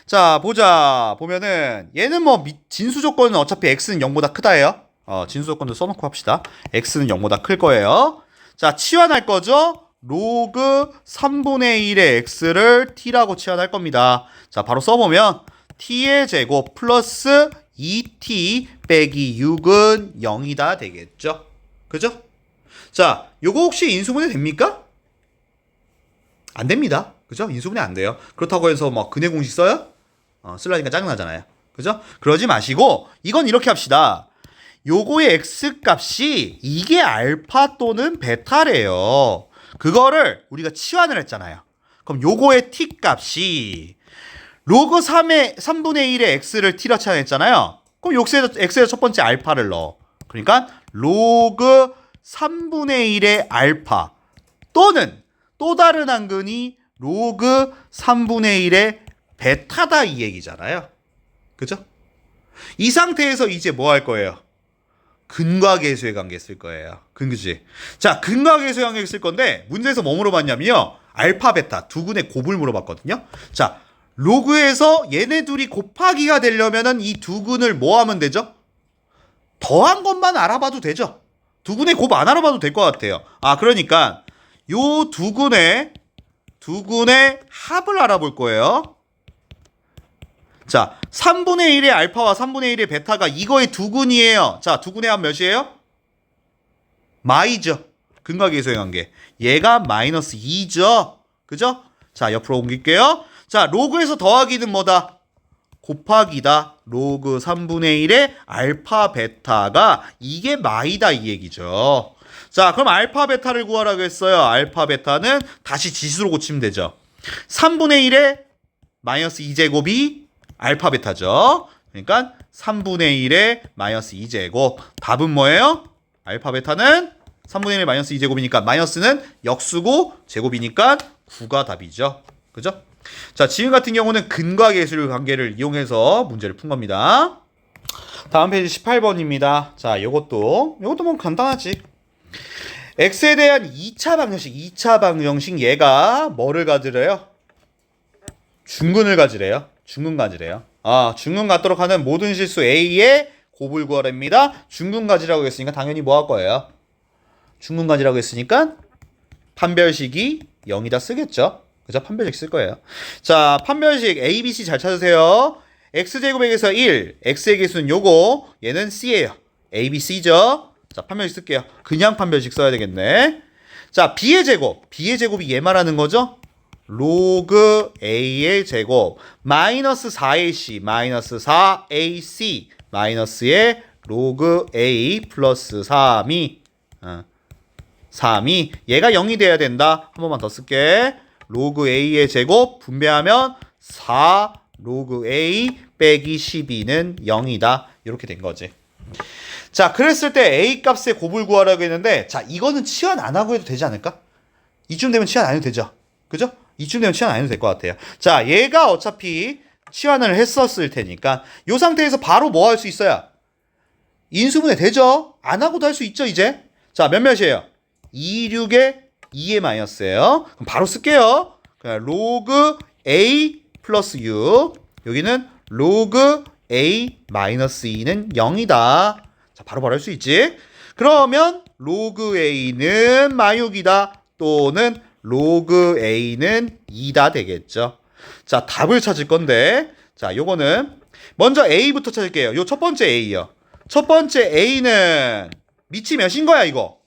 자, 보자. 보면은 얘는 뭐 진수 조건은 어차피 x는 0보다 크다예요. 진수 조건도 써놓고 합시다. x는 0보다 클 거예요. 자, 치환할 거죠. 로그 3분의 1의 x를 t라고 치환할 겁니다. 자, 바로 써보면 t의 제곱 플러스 2t 빼기 6은 0이다 되겠죠. 그죠? 자, 요거 혹시 인수분해 됩니까? 안 됩니다. 그죠? 인수분해 안 돼요. 그렇다고 해서 뭐 근해 공식 써요? 쓰려니까 짜증나잖아요. 그죠? 그러지 마시고 이건 이렇게 합시다. 요거의 x 값이 이게 알파 또는 베타래요. 그거를 우리가 치환을 했잖아요. 그럼 요거의 t 값이 로그 3분의 1의 x를 t로 치환했잖아요. 그럼 x에서 첫 번째 알파를 넣어. 그러니까 로그 3분의 1의 알파 또는 또 다른 한근이 로그 3분의 1의 베타다 이 얘기잖아요. 그죠? 이 상태에서 이제 뭐 할 거예요? 근과계수의 관계 쓸 거예요. 그지? 자, 근과계수의 관계 쓸 건데 문제에서 뭐 물어봤냐면요. 알파, 베타 두 근의 곱을 물어봤거든요. 자, 로그에서 얘네 둘이 곱하기가 되려면은 이 두 근을 뭐 하면 되죠? 더한 것만 알아봐도 되죠. 두 근의 곱 안 알아봐도 될 것 같아요. 그러니까 요 두 근의 합을 알아볼 거예요. 자, 3분의 1의 알파와 3분의 1의 베타가 이거의 두 근이에요. 자, 두 근의 합 몇이에요? 마이죠. 근과계수의 관계. 얘가 마이너스 2죠. 그죠? 자, 옆으로 옮길게요. 자, 로그에서 더하기는 뭐다? 곱하기다. 로그 3분의 1의 알파 베타가 이게 마이다 이 얘기죠. 자, 그럼 알파 베타를 구하라고 했어요. 알파 베타는 다시 지수로 고치면 되죠. 3분의 1의 마이너스 2제곱이 알파 베타죠. 그러니까 3분의 1의 마이너스 2제곱. 답은 뭐예요? 알파 베타는 3분의 1의 마이너스 2제곱이니까 마이너스는 역수고 제곱이니까 9가 답이죠. 그죠? 자, 지금 같은 경우는 근과계수의 관계를 이용해서 문제를 푼 겁니다. 다음 페이지 18번입니다. 자, 요것도 뭐 간단하지. x에 대한 2차 방정식 얘가 뭐를 가지래요? 중근을 가지래요. 중근 갖도록 하는 모든 실수 a의 곱을 구하랍니다. 중근 가지라고 했으니까 당연히 뭐 할 거예요? 중근 가지라고 했으니까 판별식이 0이다 쓰겠죠. 그죠? 판별식 쓸 거예요. 자, 판별식 A, B, C 잘 찾으세요. x제곱에게서 1, x의 개수는 요거, 얘는 c예요. A, B, C죠. 자, 판별식 쓸게요. 그냥 판별식 써야 되겠네. 자, B의 제곱이 얘 말하는 거죠? 로그 A의 제곱 마이너스 4AC 마이너스 4AC 마이너스의 로그 A 플러스 3이 얘가 0이 돼야 된다. 한 번만 더 쓸게. 로그 A의 제곱 분배하면 4 로그 A 빼기 12는 0이다. 이렇게 된 거지. 자, 그랬을 때 A 값의 곱을 구하라고 했는데, 자, 이거는 치환 안 하고 해도 되지 않을까? 이쯤 되면 치환 안 해도 되죠. 그죠? 이쯤 되면 치환 안 해도 될 것 같아요. 자, 얘가 어차피 치환을 했었을 테니까 이 상태에서 바로 뭐 할 수 있어요? 인수분해 되죠? 안 하고도 할 수 있죠, 이제? 자, 몇몇이에요? 26에 2의 마이너스예요. 그럼 바로 쓸게요. 그냥 로그 A 플러스 6. 여기는 로그 A 마이너스 2는 0이다. 자, 바로바로 할 수 있지. 그러면 로그 A는 마육이다. 또는 로그 A는 2다 되겠죠. 자, 답을 찾을 건데, 자, 요거는 먼저 A부터 찾을게요. 요 첫 번째 A요. 첫 번째 A는 밑이 몇인 거야, 이거?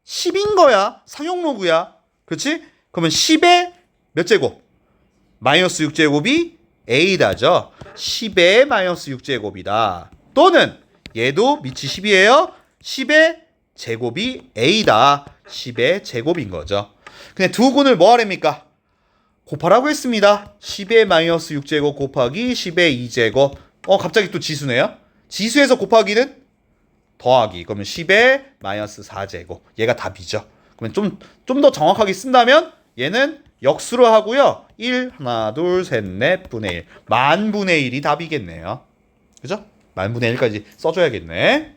10인 거야. 상용 로그야. 그렇지? 그러면 10의 몇 제곱? 마이너스 6제곱이 A다죠. 10의 마이너스 6제곱이다. 또는 얘도 밑이 10이에요. 10의 제곱이 A다. 10의 제곱인 거죠. 근데 두 군을 뭐 하랍니까? 곱하라고 했습니다. 10의 마이너스 6제곱 곱하기 10의 2제곱. 갑자기 또 지수네요. 지수에서 곱하기는 더하기. 그러면 10의 마이너스 4제곱. 얘가 답이죠. 그러면 좀 더 정확하게 쓴다면 얘는 역수로 하고요. 1, 하나, 둘, 셋, 넷 분의 1. 만분의 1이 답이겠네요. 그죠? 만분의 1까지 써줘야겠네.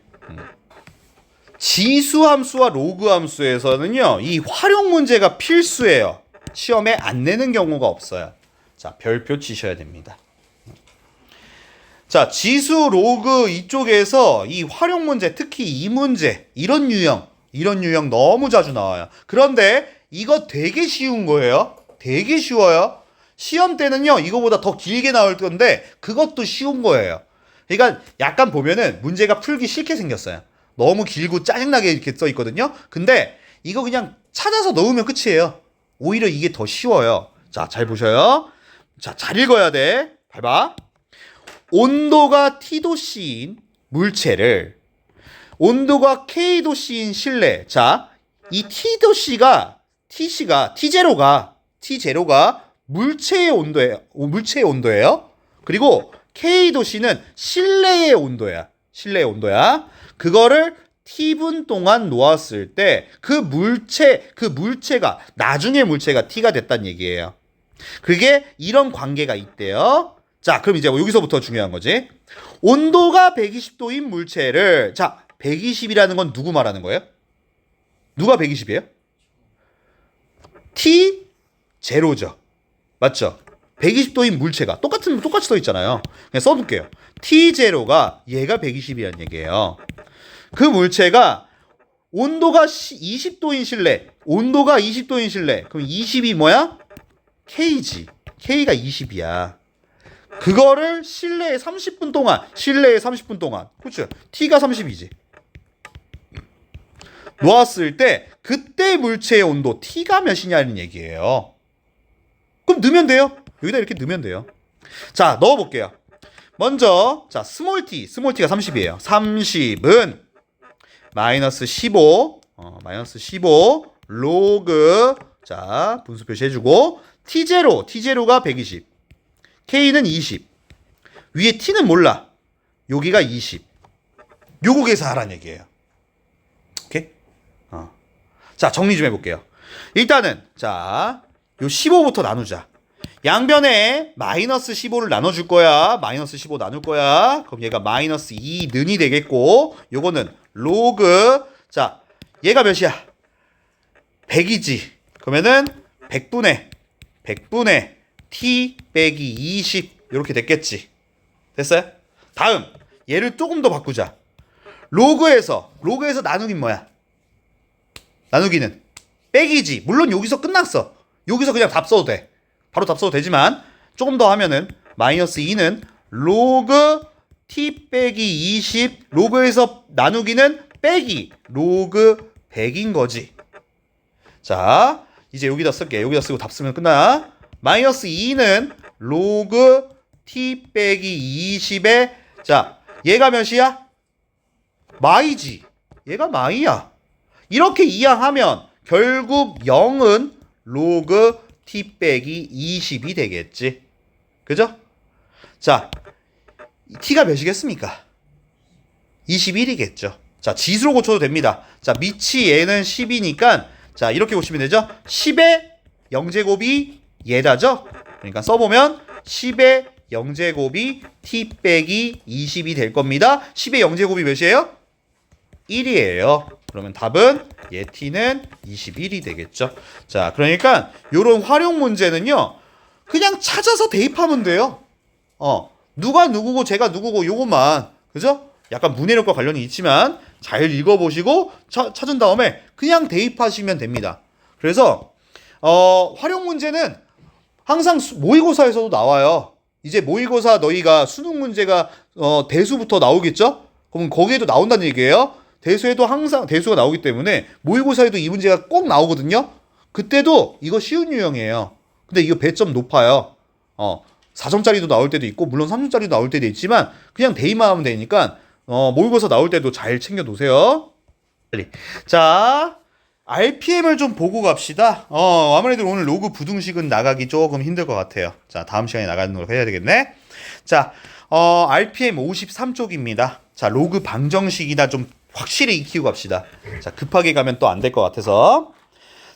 지수 함수와 로그 함수에서는요, 이 활용 문제가 필수예요. 시험에 안 내는 경우가 없어요. 자, 별표 치셔야 됩니다. 자, 지수, 로그 이쪽에서 이 활용 문제, 특히 이 문제, 이런 유형 너무 자주 나와요. 그런데 이거 되게 쉬운 거예요. 되게 쉬워요. 시험 때는요, 이거보다 더 길게 나올 건데 그것도 쉬운 거예요. 그러니까 약간 보면은 문제가 풀기 싫게 생겼어요. 너무 길고 짜증나게 이렇게 써 있거든요. 근데 이거 그냥 찾아서 넣으면 끝이에요. 오히려 이게 더 쉬워요. 자, 잘 보셔요. 자, 잘 읽어야 돼. 밟아. 온도가 T도씨인 물체를 온도가 K도씨인 실내. 자, 이 T제로가 물체의 온도예요. 그리고 K도씨는 실내의 온도야. 실내의 온도야. 그거를 T분 동안 놓았을 때 그 물체가 나중에 물체가 T가 됐다는 얘기예요. 그게 이런 관계가 있대요. 자, 그럼 이제 여기서부터 중요한 거지. 온도가 120도인 물체를, 자, 120이라는 건 누구 말하는 거예요? 누가 120이에요? T 제로죠. 맞죠? 120도인 물체가 똑같이 써 있잖아요. 그냥 써둘게요. T 제로가 얘가 120이라는 얘기예요. 그 물체가 온도가 20도인 실내. 온도가 20도인 실내. 그럼 20이 뭐야? K지. K가 20이야. 그거를 실내에 30분 동안. 그렇죠? T가 30이지. 놓았을 때 그때 물체의 온도 T가 몇이냐는 얘기예요. 그럼 넣으면 돼요. 여기다 이렇게 넣으면 돼요. 자, 넣어볼게요. 먼저 자, 스몰 t가 30이에요. 30은 마이너스 15 로그, 자, 분수 표시해주고 T제로가 120, K는 20, 위에 T는 몰라. 여기가 20. 요거 계산하라는 얘기예요. 오케이? 자, 정리 좀 해볼게요. 일단은 자, 요 15부터 나누자. 양변에 마이너스 15를 나눠줄 거야. 마이너스 15 나눌 거야. 그럼 얘가 마이너스 2는이 되겠고, 요거는 로그, 자, 얘가 몇이야? 100이지. 그러면은 100분의 T 빼기 20 이렇게 됐겠지. 됐어요? 다음 얘를 조금 더 바꾸자. 로그에서 나누긴 뭐야? 나누기는 빼기지. 물론 여기서 끝났어. 여기서 그냥 답 써도 돼. 바로 답 써도 되지만 조금 더 하면은 마이너스 2는 로그 T 빼기 20, 로그에서 나누기는 빼기 로그 100인 거지. 자, 이제 여기다 쓸게. 여기다 쓰고 답 쓰면 끝나. 마이너스 2는 로그 T 빼기 20에, 자, 얘가 몇이야? 마이지. 얘가 마이야. 이렇게 이항하면 결국 0은 로그 T 빼기 20이 되겠지. 그죠? 자, T가 몇이겠습니까? 21이겠죠. 자, 지수로 고쳐도 됩니다. 자, 밑이 얘는 10이니까, 자, 이렇게 보시면 되죠? 10의 0제곱이 얘다죠? 그러니까 써보면 10의 0제곱이 T 빼기 20이 될 겁니다. 10의 0제곱이 몇이에요? 1이에요. 그러면 답은 얘 t는 21이 되겠죠. 자, 그러니까 요런 활용 문제는요. 그냥 찾아서 대입하면 돼요. 누가 누구고 제가 누구고 요것만. 그죠? 약간 문해력과 관련이 있지만 잘 읽어보시고 찾은 다음에 그냥 대입하시면 됩니다. 그래서 활용 문제는 항상 모의고사에서도 나와요. 이제 모의고사 너희가 수능 문제가 대수부터 나오겠죠? 그럼 거기에도 나온다는 얘기예요. 대수에도 항상 대수가 나오기 때문에 모의고사에도 이 문제가 꼭 나오거든요. 그때도 이거 쉬운 유형이에요. 근데 이거 배점 높아요. 4점짜리도 나올 때도 있고 물론 3점짜리도 나올 때도 있지만 그냥 대입만 하면 되니까 모의고사 나올 때도 잘 챙겨 놓으세요. 빨리. 자, RPM을 좀 보고 갑시다. 아무래도 오늘 로그 부등식은 나가기 조금 힘들 것 같아요. 자, 다음 시간에 나가는 걸 해야 되겠네. 자, RPM 53쪽입니다. 자, 로그 방정식이나 좀 확실히 익히고 갑시다. 자, 급하게 가면 또 안 될 것 같아서.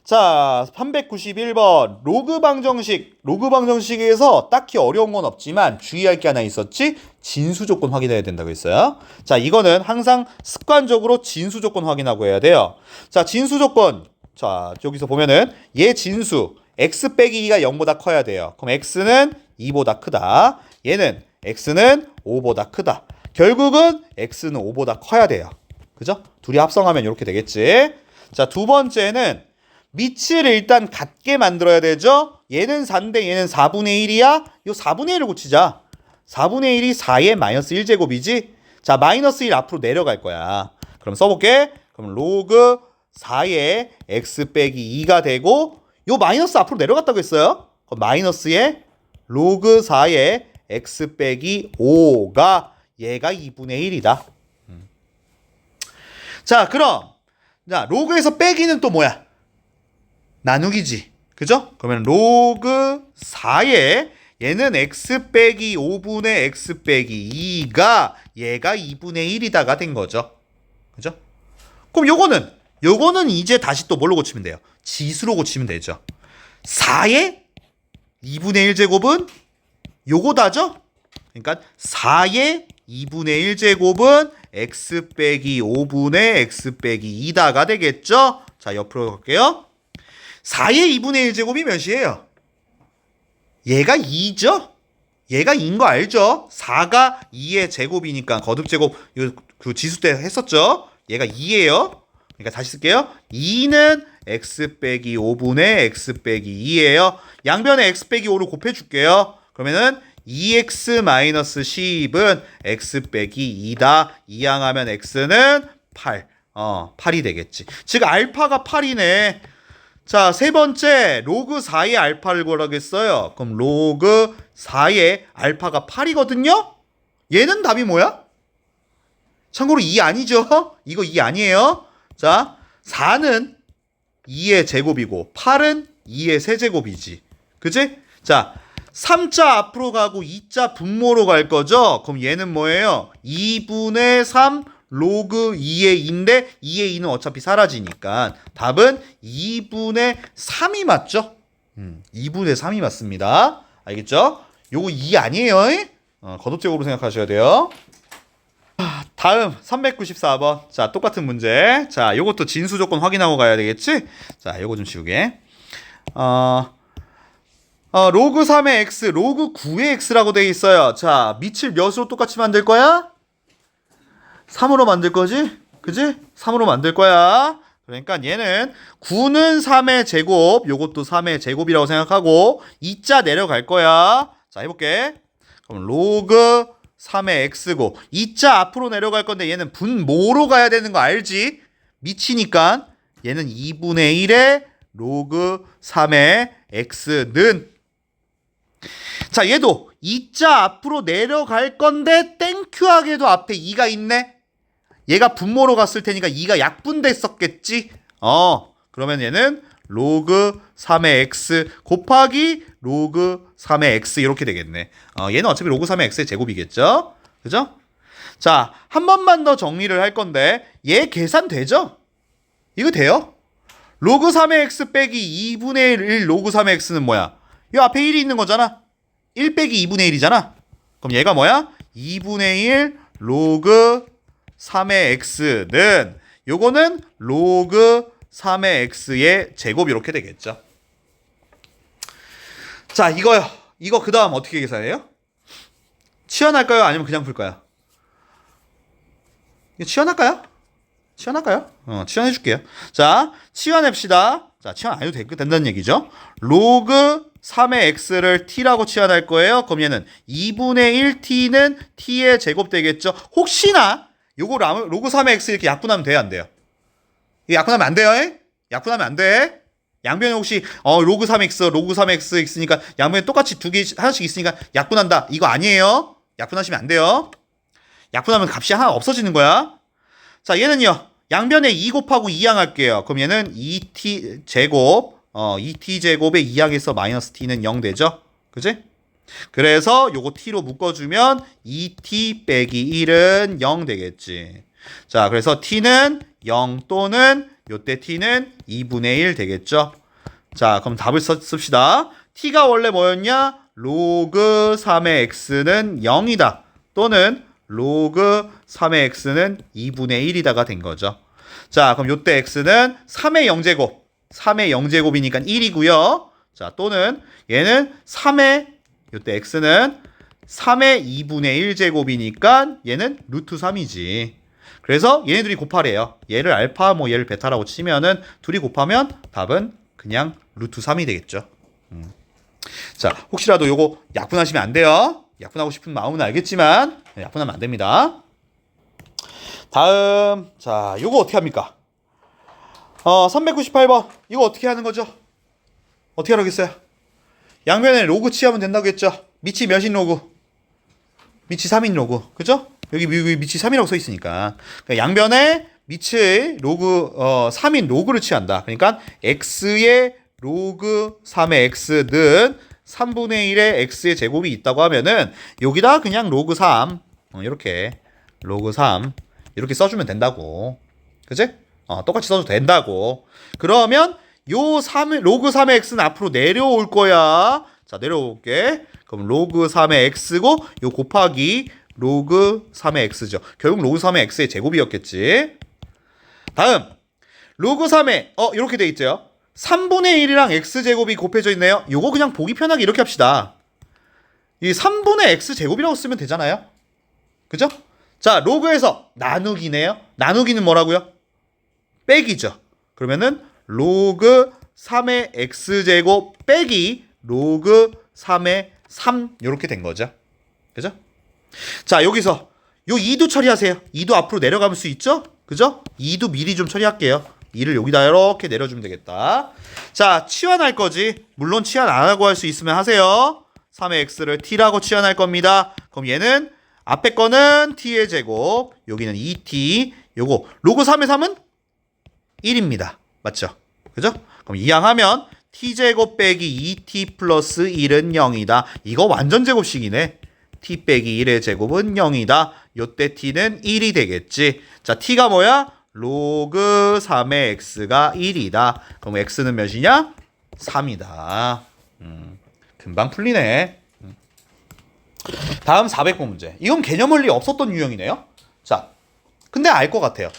자, 391번 로그 방정식. 로그 방정식에서 딱히 어려운 건 없지만 주의할 게 하나 있었지. 진수 조건 확인해야 된다고 했어요. 자, 이거는 항상 습관적으로 진수 조건 확인하고 해야 돼요. 자, 진수 조건. 자, 여기서 보면은 얘 진수 x 빼기 2가 0보다 커야 돼요. 그럼 x는 2보다 크다. 얘는 x는 5보다 크다. 결국은 x는 5보다 커야 돼요. 그죠? 둘이 합성하면 이렇게 되겠지. 자, 두 번째는 밑을 일단 같게 만들어야 되죠. 얘는 4인데 얘는 4분의 1이야. 요 4분의 1을 고치자. 4분의 1이 4의 마이너스 1제곱이지. 자, 마이너스 1 앞으로 내려갈 거야. 그럼 써볼게. 그럼 로그 4의 x 빼기 2가 되고 요 마이너스 앞으로 내려갔다고 했어요. 그럼 마이너스의 로그 4의 x 빼기 5가 얘가 2분의 1이다. 자, 그럼 자, 로그에서 빼기는 또 뭐야? 나누기지. 그죠? 그러면 로그 4에 얘는 x 빼기 5분의 x 빼기 2가 얘가 2분의 1이다가 된 거죠. 그죠? 그럼 요거는 이제 다시 또 뭘로 고치면 돼요? 지수로 고치면 되죠. 4의 2분의 1제곱은 요거다죠? 그러니까 4의 2분의 1제곱은 x 빼기 5분의 x 빼기 2다가 되겠죠? 자, 옆으로 갈게요. 4의 2분의 1제곱이 몇이에요? 얘가 2죠? 얘가 2인 거 알죠? 4가 2의 제곱이니까 거듭제곱 그 지수 때 했었죠? 얘가 2예요. 그러니까 다시 쓸게요. 2는 x 빼기 5분의 x 빼기 2예요. 양변에 x 빼기 5를 곱해줄게요. 그러면은 2x-10은 x 빼기 2다. 이항하면 x는 8. 8이 되겠지. 즉 알파가 8이네. 자, 세 번째 로그 4의 알파를 구하라겠어요. 그럼 로그 4의 알파가 8이거든요. 얘는 답이 뭐야? 참고로 2 아니죠? 이거 2 아니에요. 자, 4는 2의 제곱이고 8은 2의 세제곱이지. 그치? 자, 3자 앞으로 가고 2자 분모로 갈 거죠? 그럼 얘는 뭐예요? 2분의 3 로그 2의 2인데 2의 2는 어차피 사라지니까 답은 2분의 3이 맞죠? 2분의 3이 맞습니다. 알겠죠? 요거 2 아니에요? 거듭적으로 생각하셔야 돼요. 다음 394번. 자, 똑같은 문제. 자, 요것도 진수 조건 확인하고 가야 되겠지? 자, 요거 좀 지우게. 로그 3의 x, 로그 9의 x라고 되어 있어요. 자, 밑을 몇으로 똑같이 만들 거야? 3으로 만들 거지? 그지? 3으로 만들 거야. 그러니까 얘는 9는 3의 제곱, 요것도 3의 제곱이라고 생각하고 2자 내려갈 거야. 자, 해볼게. 그럼 로그 3의 x고 2자 앞으로 내려갈 건데 얘는 분모로 가야 되는 거 알지? 밑이니까 얘는 2분의 1의 로그 3의 x는 자, 얘도 2자 앞으로 내려갈 건데 땡큐하게도 앞에 2가 있네. 얘가 분모로 갔을 테니까 2가 약분됐었겠지. 그러면 얘는 로그 3의 x 곱하기 로그 3의 x 이렇게 되겠네. 얘는 어차피 로그 3의 x의 제곱이겠죠. 그죠? 자, 한 번만 더 정리를 할 건데 얘 계산되죠? 이거 돼요? 로그 3의 x 빼기 2분의 1 로그 3의 x는 뭐야? 이 앞에 1이 있는 거잖아. 1 빼기 2분의 1이잖아. 그럼 얘가 뭐야? 2분의 1 로그 3의 x는 요거는 로그 3의 x의 제곱 이렇게 되겠죠. 자, 이거요. 이거 그 다음 어떻게 계산해요? 치환할까요? 아니면 그냥 풀까요? 이거 치환할까요? 치환할까요? 치환해줄게요. 자, 치환합시다. 자, 치환 안 해도 된다는 얘기죠. 로그 3의 x를 t라고 치환할 거예요. 그럼 얘는 2분의 1t는 t의 제곱 되겠죠. 혹시나 요거 로그 3의 x 이렇게 약분하면 돼요? 안 돼요? 이거 약분하면 안 돼요? 약분하면 안 돼. 양변에 혹시 로그 3x, 로그 3x 있으니까 양변에 똑같이 두 개 하나씩 있으니까 약분한다. 이거 아니에요. 약분하시면 안 돼요. 약분하면 값이 하나 없어지는 거야. 자, 얘는요. 양변에 2 곱하고 2항 할게요. 그럼 얘는 2t 제곱 2t 제곱에 2항에서 마이너스 t는 0 되죠? 그지? 그래서 요거 t로 묶어주면 2t 빼기 1은 0 되겠지. 자, 그래서 t는 0 또는 요때 t는 2분의 1 되겠죠? 자, 그럼 답을 씁시다. t가 원래 뭐였냐? 로그 3의 x는 0이다. 또는 로그 3의 x는 2분의 1이다가 된 거죠. 자, 그럼 요때 x는 3의 0제곱. 3의 0제곱이니까 1이고요. 자, 또는 얘는 3의 요때 x는 3의 2분의 1제곱이니까 얘는 루트 3이지. 그래서 얘네들이 곱하래요. 얘를 알파, 얘를 베타라고 치면은 둘이 곱하면 답은 그냥 루트 3이 되겠죠. 자, 혹시라도 요거 약분하시면 안 돼요. 약분하고 싶은 마음은 알겠지만 약분하면 안 됩니다. 다음, 자, 요거 어떻게 합니까? 398번. 이거 어떻게 하는 거죠? 어떻게 하라겠어요? 양변에 로그 취하면 된다고 했죠? 밑이 몇인 로그? 밑이 3인 로그. 그죠? 여기 밑이 3이라고 써 있으니까. 그러니까 양변에 밑의 로그 3인 로그를 취한다. 그러니까 x의 로그 3의 x는 3분의 1의 x의 제곱이 있다고 하면은 여기다 그냥 로그 3 이렇게 로그 3 이렇게 써주면 된다고. 그치? 똑같이 써도 된다고. 그러면 요 3, 로그 3의 x는 앞으로 내려올 거야. 자, 내려올게. 그럼 로그 3의 x고 요 곱하기 로그 3의 x죠. 결국 로그 3의 x의 제곱이었겠지. 다음 로그 3의 이렇게 돼 있죠. 3분의 1이랑 x제곱이 곱해져 있네요. 요거 그냥 보기 편하게 이렇게 합시다. 이 3분의 x제곱이라고 쓰면 되잖아요. 그죠? 자, 로그에서 나누기네요. 나누기는 뭐라고요? 빼기죠. 그러면은 로그 3의 x제곱 빼기 로그 3의 3 이렇게 된 거죠. 그죠? 자, 여기서 요 2도 처리하세요. 2도 앞으로 내려갈 수 있죠? 그죠? 2도 미리 좀 처리할게요. 2를 여기다 이렇게 내려주면 되겠다. 자, 치환할 거지. 물론 치환 안 하고 할 수 있으면 하세요. 3의 x를 t라고 치환할 겁니다. 그럼 얘는 앞에 거는 t의 제곱, 여기는 2t, 요거 로그 3의 3은 1입니다. 맞죠? 그죠? 그럼 이항하면 t제곱 빼기 2t 플러스 1은 0이다. 이거 완전 제곱식이네. t 빼기 1의 제곱은 0이다. 요때 t는 1이 되겠지. 자, t가 뭐야? 로그 3의 x가 1이다. 그럼 x는 몇이냐? 3이다. 금방 풀리네. 다음 400번 문제. 이건 개념 원리 없었던 유형이네요. 자, 근데 알 것 같아요.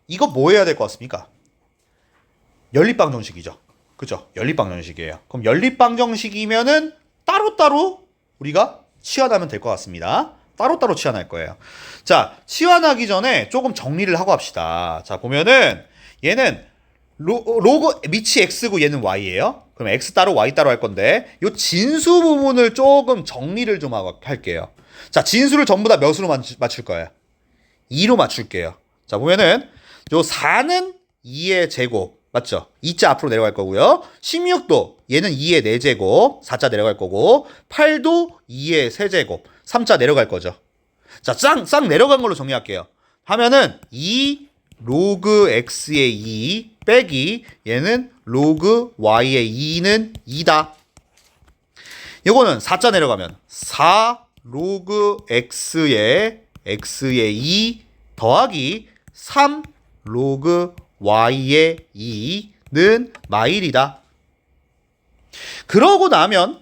이거 뭐 해야 될 것 같습니까? 연립방정식이죠. 그죠? 연립방정식이에요. 그럼 연립방정식이면은 따로따로 우리가 치환하면 될 것 같습니다. 따로따로 치환할 거예요. 자, 치환하기 전에 조금 정리를 하고 합시다. 자, 보면은 얘는 로그 밑이 x고 얘는 y예요. 그럼 x 따로 y 따로 할 건데 요 진수 부분을 조금 정리를 좀 하고 할게요. 자, 진수를 전부 다 몇으로 맞출 거예요? 2로 맞출게요. 자, 보면은 요 4는 2의 제곱 맞죠? 2자 앞으로 내려갈 거고요. 16도 얘는 2의 4제곱 4자 내려갈 거고 8도 2의 세제곱 3자 내려갈 거죠. 자, 싹 내려간 걸로 정리할게요. 하면은 2 로그 x의 2 빼기 얘는 로그 y의 2는 2다. 요거는 4자 내려가면 4 로그 x의 2 더하기 3 로그 y의 2는 마일이다. 그러고 나면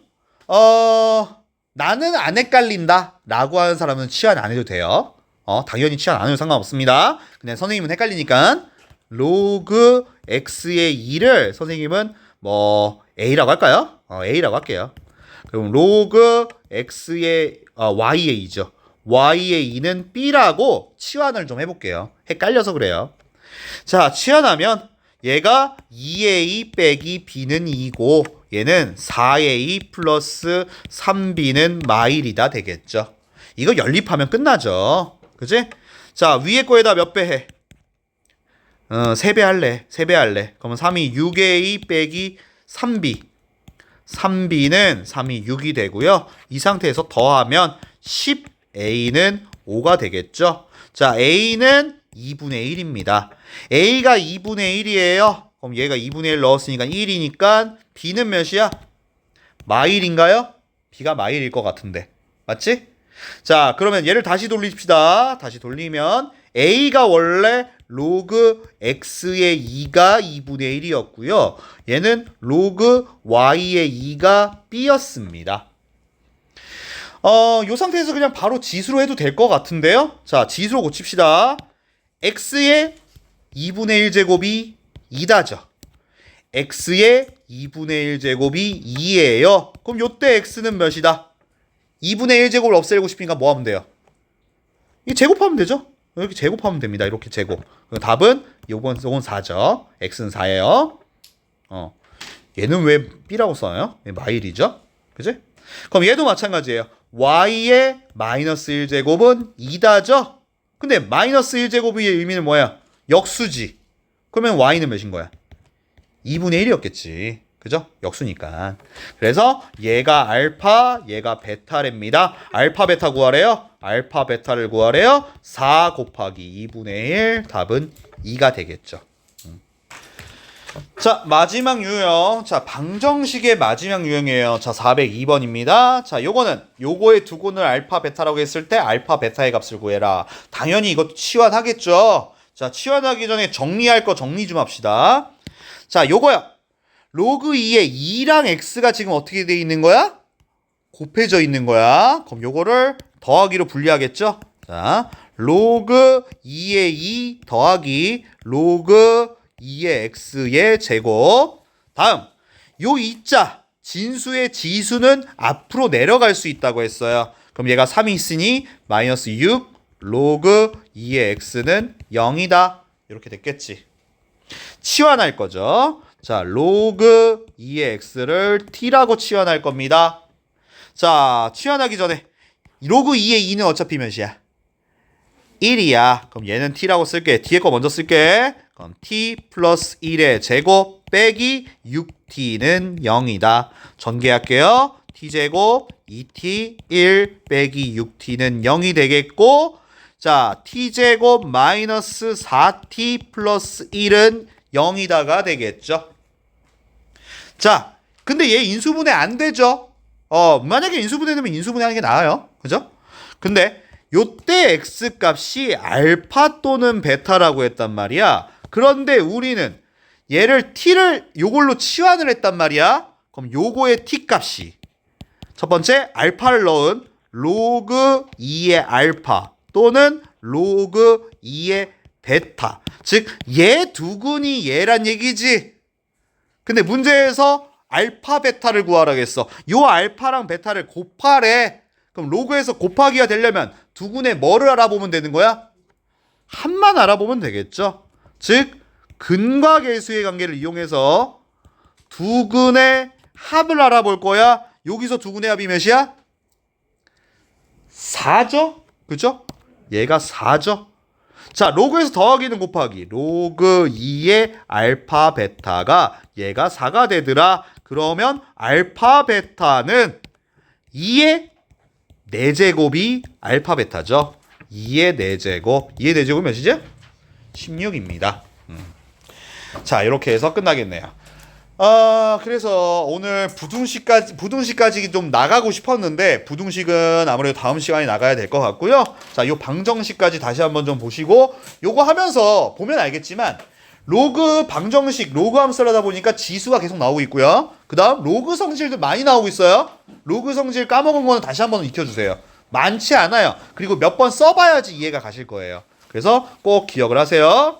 나는 안 헷갈린다 라고 하는 사람은 치환 안 해도 돼요. 당연히 치환 안 해도 상관없습니다. 근데 선생님은 헷갈리니까 로그 x의 2를 선생님은 뭐 a라고 할까요? a라고 할게요. 그럼 로그 x의 y의 2죠. y의 2는 b라고 치환을 좀 해볼게요. 헷갈려서 그래요. 자, 치환하면 얘가 2a 빼기 b는 2고 얘는 4a 플러스 3b는 마일이다 되겠죠. 이거 연립하면 끝나죠. 그지? 자, 위에 거에다 몇 배 해? 3배 할래. 3배 할래. 그러면 3이 6a 빼기 3b. 3b는 3이 6이 되고요. 이 상태에서 더하면 10a는 5가 되겠죠. 자, a는 2분의 1입니다. a가 2분의 1이에요. 그럼 얘가 2분의 1 넣었으니까 1이니까 b는 몇이야? 마일인가요? b가 마일일 것 같은데. 맞지? 자, 그러면 얘를 다시 돌립시다. 다시 돌리면 a가 원래 로그 x의 2가 2분의 1이었고요. 얘는 로그 y의 2가 b였습니다. 요 상태에서 그냥 바로 지수로 해도 될 것 같은데요. 자, 지수로 고칩시다. x의 2분의 1제곱이 2다죠. x의 2분의 1제곱이 2예요. 그럼 요때 x는 몇이다? 2분의 1제곱을 없애고 싶으니까 뭐 하면 돼요? 이 제곱하면 되죠? 이렇게 제곱하면 됩니다. 이렇게 제곱. 답은 요건 4죠. x는 4예요. 얘는 왜 b라고 써요? 마일이죠. 그지? 그럼 얘도 마찬가지예요. y의 마이너스 1제곱은 2다죠? 근데 마이너스 1제곱의 의미는 뭐야? 역수지. 그러면 y는 몇인 거야? 2분의 1이었겠지. 그죠? 역수니까. 그래서 얘가 알파, 얘가 베타랍니다. 알파, 베타 구하래요. 알파, 베타를 구하래요. 4 곱하기 2분의 1. 답은 2가 되겠죠. 자, 마지막 유형. 자, 방정식의 마지막 유형이에요. 자, 402번입니다. 자, 요거의 두근을 알파, 베타라고 했을 때 알파, 베타의 값을 구해라. 당연히 이것도 치환하겠죠. 자, 치환하기 전에 정리할 거 정리 좀 합시다. 자, 요거야. 로그 2에 2랑 x가 지금 어떻게 돼 있는 거야? 곱해져 있는 거야. 그럼 요거를 더하기로 분리하겠죠? 자, 로그 2의 2 더하기 로그 2의 x의 제곱. 다음, 요 2자 진수의 지수는 앞으로 내려갈 수 있다고 했어요. 그럼 얘가 3이 있으니 마이너스 6 로그 2의 x는 0이다. 이렇게 됐겠지. 치환할 거죠. 자, 로그 2의 x를 t라고 치환할 겁니다. 자, 치환하기 전에 로그 2의 2는 어차피 몇이야? 1이야. 그럼 얘는 t라고 쓸게. 뒤에 거 먼저 쓸게. 그럼 t 플러스 1의 제곱 빼기 6t는 0이다. 전개할게요. t제곱 2t 1 빼기 6t는 0이 되겠고, 자, t제곱 마이너스 4t 플러스 1은 0이다가 되겠죠. 자, 근데 얘 인수분해 안 되죠. 만약에 인수분해되면 인수분해하는 게 나아요. 그죠? 근데 요때 x 값이 알파 또는 베타라고 했단 말이야. 그런데 우리는 얘를 t를 요걸로 치환을 했단 말이야. 그럼 요거의 t 값이 첫 번째 알파를 넣은 로그 2의 알파 또는 로그 2의 베타. 즉, 얘 두근이 얘란 얘기지. 근데 문제에서 알파 베타를 구하라겠어. 요 알파랑 베타를 곱하래. 그럼 로그에서 곱하기가 되려면 두근의 뭐를 알아보면 되는 거야? 합만 알아보면 되겠죠. 즉, 근과 계수의 관계를 이용해서 두근의 합을 알아볼 거야. 여기서 두근의 합이 몇이야? 4죠? 그죠? 얘가 4죠? 자, 로그에서 더하기는 곱하기. 로그 2의 알파 베타가 얘가 4가 되더라. 그러면 알파 베타는 2의 4제곱이 알파 베타죠. 2의 4제곱. 2의 4제곱 몇이죠? 16입니다. 자, 이렇게 해서 끝나겠네요. 그래서 오늘 부등식까지 좀 나가고 싶었는데, 부등식은 아무래도 다음 시간에 나가야 될 것 같고요. 자, 요 방정식까지 다시 한번 좀 보시고, 요거 하면서 보면 알겠지만, 로그 방정식, 로그 함수를 하다 보니까 지수가 계속 나오고 있고요. 그 다음, 로그 성질도 많이 나오고 있어요. 로그 성질 까먹은 거는 다시 한번 익혀주세요. 많지 않아요. 그리고 몇 번 써봐야지 이해가 가실 거예요. 그래서 꼭 기억을 하세요.